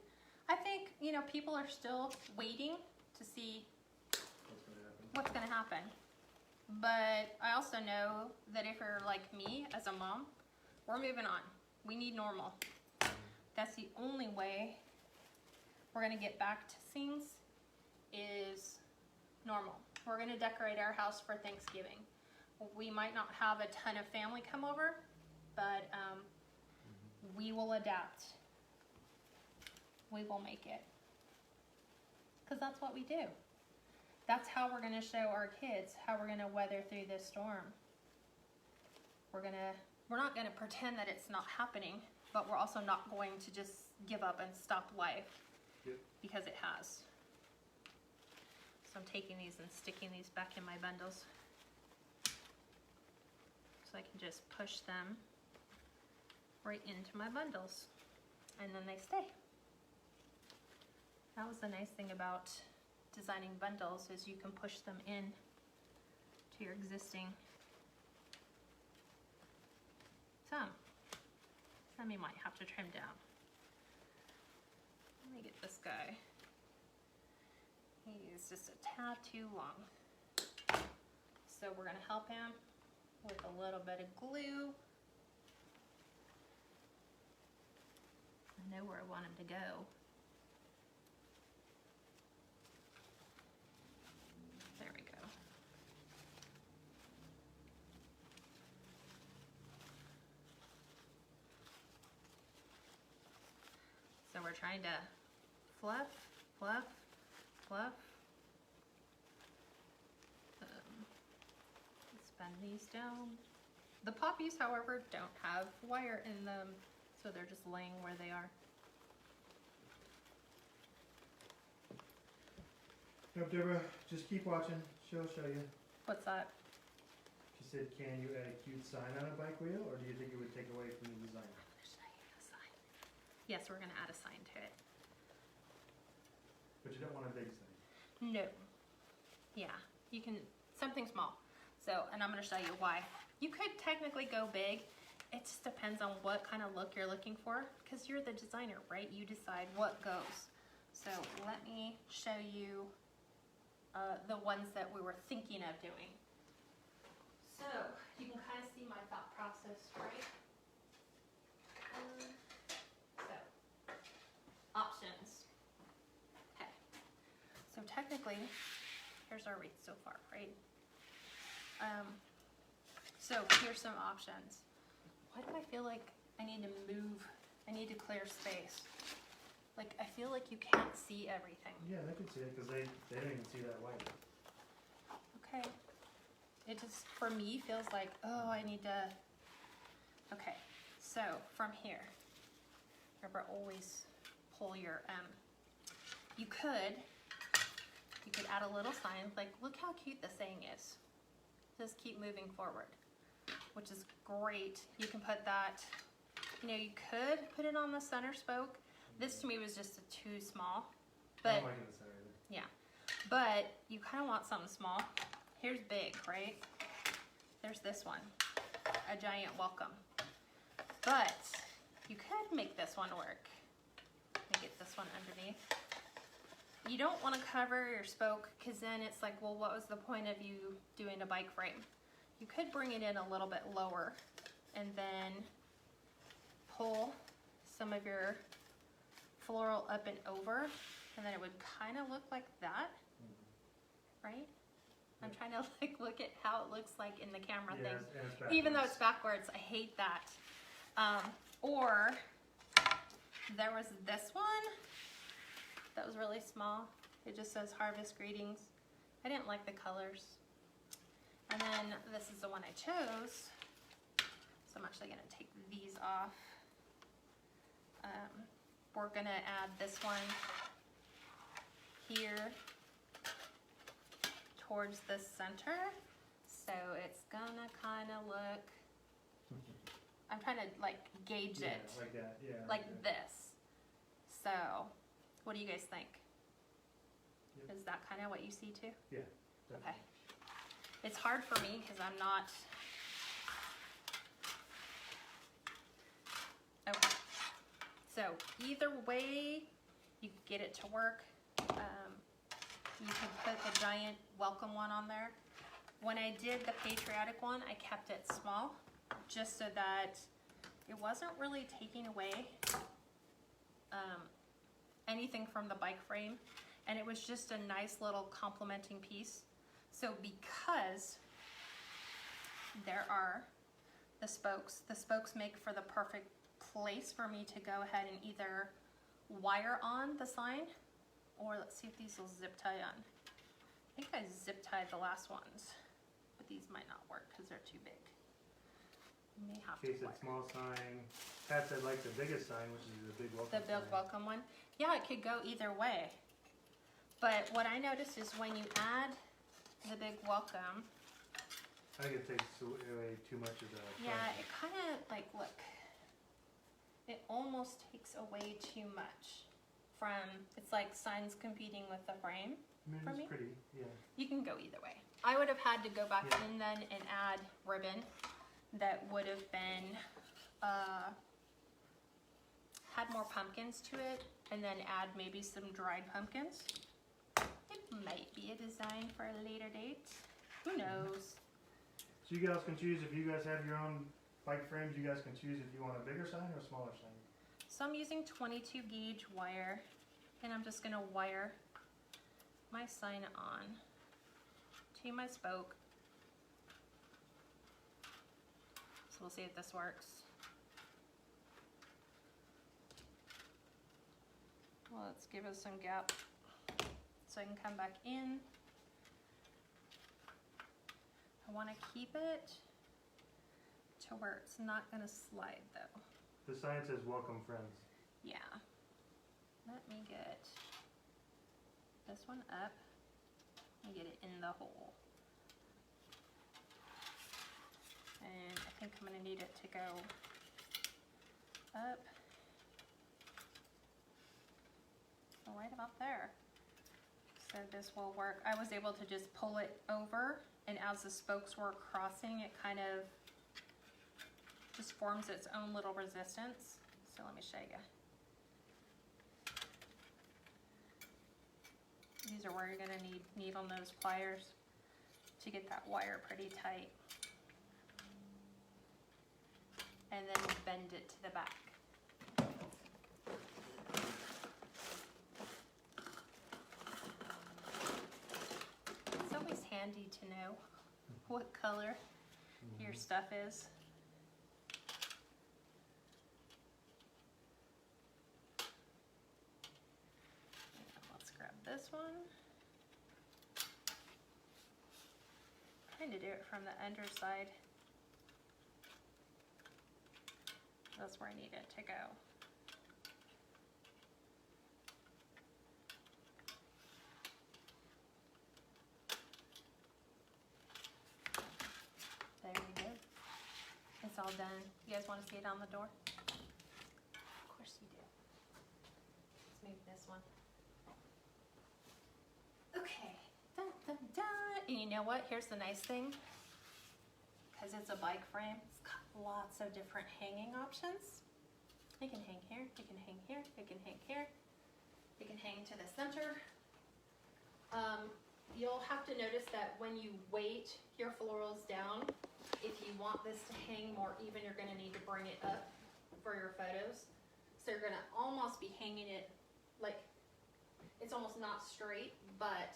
I think, you know, people are still waiting to see What's going to happen? what's gonna happen. But I also know that if you're like me as a mom, we're moving on. We need normal. That's the only way we're gonna get back to things is normal. We're gonna decorate our house for Thanksgiving. We might not have a ton of family come over, but we will adapt. We will make it. Because that's what we do. That's how we're gonna show our kids how we're gonna weather through this storm. We're not gonna pretend that it's not happening, but we're also not going to just give up and stop life. Yep. Because it has. So I'm taking these and sticking these back in my bundles. So I can just push them right into my bundles. And then they stay. That was the nice thing about designing bundles is you can push them in to your existing. Some you might have to trim down. Let me get this guy. He's just a tad too long. So we're gonna help him with a little bit of glue. I know where I want him to go. There we go. So we're trying to fluff, fluff, fluff. Let's bend these down. The poppies, however, don't have wire in them, so they're just laying where they are. Yep, Deborah, just keep watching. She'll show you. What's that? She said, can you add a cute sign on a bike wheel, or do you think it would take away from the design? Yes, we're gonna add a sign to it. But you don't want a big sign. No. Yeah, you can, something small. So, and I'm gonna show you why. You could technically go big. It just depends on what kind of look you're looking for, because you're the designer, right? You decide what goes. So let me show you the ones that we were thinking of doing. So you can kind of see my thought process, right? So, options. Okay. So technically, here's our wreath so far, right? So here's some options. Why do I feel like I need to move? I need to clear space. Like, I feel like you can't see everything. Yeah, they can see it because they don't even see that white. Okay. It just, for me, feels like, oh, I need to. Okay. So from here, remember, always pull your. You could add a little sign like, look how cute the saying is. Just keep moving forward, which is great. You can put that. You know, you could put it on the center spoke. This to me was just too small, but I don't like it in the center either. yeah, but you kind of want something small. Here's big, right? There's this one, a giant welcome. But you could make this one work. Let me get this one underneath. You don't want to cover your spoke because then it's like, well, what was the point of you doing a bike frame? You could bring it in a little bit lower and then pull some of your floral up and over, and then it would kind of look like that, right? I'm trying to like look at how it looks like in the camera thing. Even though it's backwards, I hate that. Or there was this one that was really small. It just says Harvest Greetings. I didn't like the colors. And then this is the one I chose. So I'm actually gonna take these off. We're gonna add this one here towards the center. So it's gonna kind of look, I'm trying to like gauge it. Like that, yeah. Like this. So, what do you guys think? Yep. Is that kind of what you see too? Yeah. Okay. It's hard for me because I'm not. Okay. So either way, you can get it to work. You can put the giant welcome one on there. When I did the patriotic one, I kept it small, just so that it wasn't really taking away anything from the bike frame, and it was just a nice little complementing piece. So because there are the spokes make for the perfect place for me to go ahead and either wire on the sign, or let's see if these will zip tie on. I think I zip tied the last ones, but these might not work because they're too big. You may have to Case wire. it's small sign. Pat said like the biggest sign, which is the big welcome. The big welcome one. Yeah, it could go either way. But what I noticed is when you add the big welcome, I think it takes away too much of the. yeah, it kind of like, look, it almost takes away too much from, it's like signs competing with the frame. I mean, for it's me? pretty, yeah. You can go either way. I would have had to go back Yeah. in then and add ribbon that would have been, had more pumpkins to it, and then add maybe some dried pumpkins. It might be a design for a later date. Who knows? So you guys can choose, if you guys have your own bike frames, you guys can choose if you want a bigger sign or a smaller sign. So I'm using 22 gauge wire, and I'm just gonna wire my sign on to my spoke. So we'll see if this works. Well, let's give us some gap so I can come back in. I want to keep it to where it's not going to slide though. The sign says welcome friends. Yeah. Let me get this one up and get it in the hole. And I think I'm gonna need it to go up right about there. So this will work. I was able to just pull it over, and as the spokes were crossing, it kind of just forms its own little resistance. So let me show you. These are where you're gonna need needle nose pliers to get that wire pretty tight. And then bend it to the back. It's always handy to know what color your stuff is. Let's grab this one. Trying to do it from the underside. That's where I need it to go. There you go. It's all done. You guys want to see it on the door? Of course you do. Let's move this one. Okay. Dun, dun, dun. And you know what? Here's the nice thing. Because it's a bike frame, it's got lots of different hanging options. It can hang here, it can hang here, it can hang here, it can hang to the center. You'll have to notice that when you weight your florals down, if you want this to hang more even, you're gonna need to bring it up for your photos. So you're gonna almost be hanging it like, it's almost not straight, but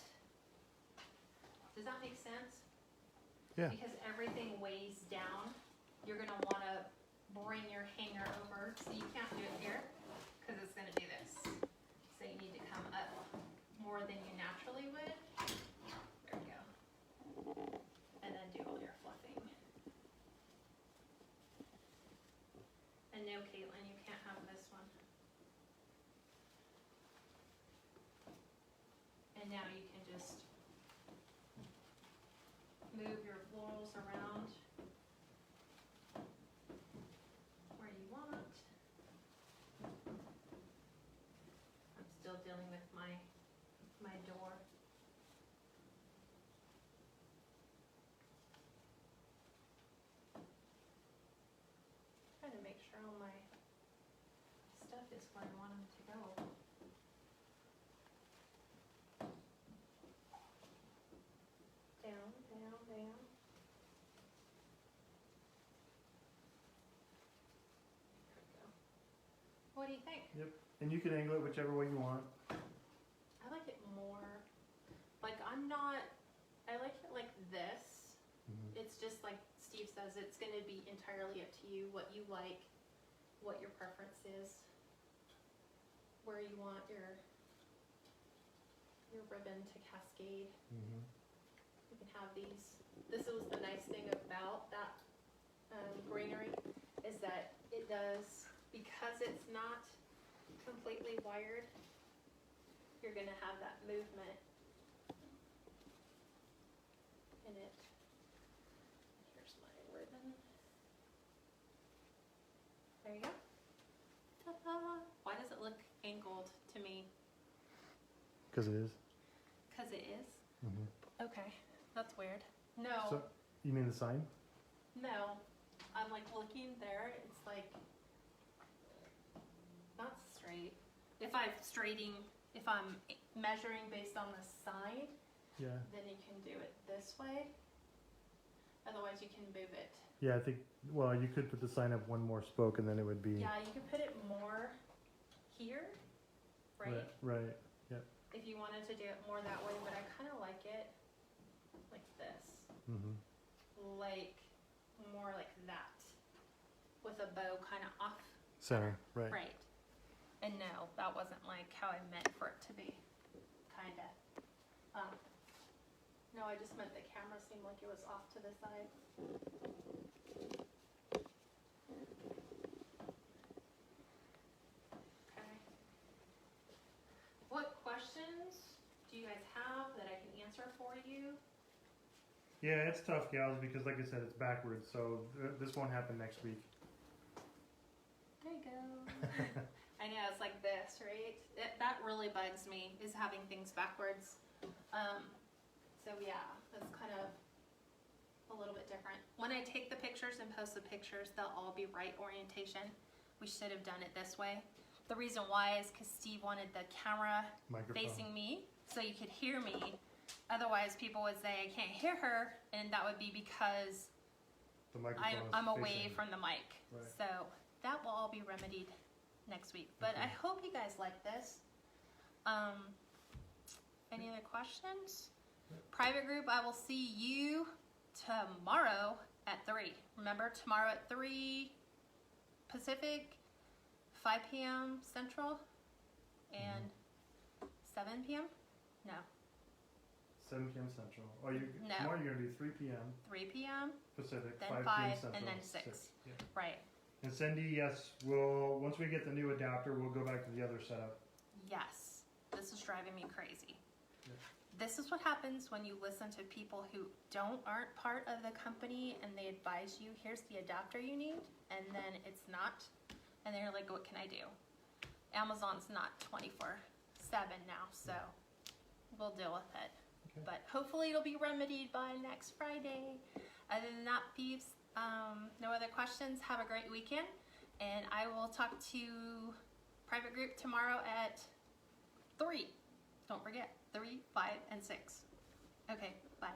does that make sense? Yeah. Because everything weighs down, you're gonna wanna bring your hanger over, so you can't do it here, because it's gonna do this. So you need to come up more than you naturally would. There we go. And then do all your fluffing. And no, Caitlin, you can't have this one. And now you can just move your florals around where you want. I'm still dealing with my door. Trying to make sure all my stuff is where I want them to go. Down, down, down. There we go. What do you think? Yep. And you can angle it whichever way you want. I like it more, like I like it like this. It's just like Steve says, it's gonna be entirely up to you, what you like, what your preference is, where you want your ribbon to cascade. You can have these. This was the nice thing about that greenery, is that it does, because it's not completely wired, you're gonna have that movement in it. Here's my ribbon. There you go. Ta-da! Why does it look angled to me? Because it is. Because it is? Okay, that's weird. No. So, you mean the sign? No, I'm like looking there, it's like not straight. If I'm measuring based on the side, Yeah. then you can do it this way. Otherwise you can move it. Yeah, I think, well, you could put the sign up one more spoke and then it would be. Yeah, you could put it more here, right? Right, yeah. If you wanted to do it more that way, but I kind of like it like this. Like more like that, with a bow kind of off. Center, right. Right. And no, that wasn't like how I meant for it to be. Kinda. No, I just meant the camera seemed like it was off to the side. Okay. What questions do you guys have that I can answer for you? Yeah, it's tough, gals, because like I said, it's backwards. So this won't happen next week. There you go. I know, it's like this, right? That really bugs me, is having things backwards. So yeah, that's kind of a little bit different. When I take the pictures and post the pictures, they'll all be right orientation. We should have done it this way. The reason why is because Steve wanted the camera Microphone. facing me so you could hear me. Otherwise, people would say I can't hear her, and that would be because The microphone I'm is away facing- from the mic. Right. So that will all be remedied next week. But I hope you guys like this. Any other questions? Private group, I will see you tomorrow at 3. Remember, tomorrow at 3 Pacific, 5 p.m. Central, and 7 p.m.? No, 7 p.m. Central. Oh, No. tomorrow you're gonna do 3 p.m. 3 p.m., Pacific, then 5 5, p.m. Central, and then 6. Yeah. Right. And Cindy, yes, once we get the new adapter, we'll go back to the other setup. Yes, this is driving me crazy. Yeah. This is what happens when you listen to people who aren't part of the company and they advise you, here's the adapter you need, and then it's not, and they're like, what can I do? Amazon's not 24/7 now, so we'll deal with it. Okay. But hopefully it'll be remedied by next Friday. Other than that, thieves, no other questions. Have a great weekend, and I will talk to private group tomorrow at 3. Don't forget, 3, 5, and 6. Okay, bye.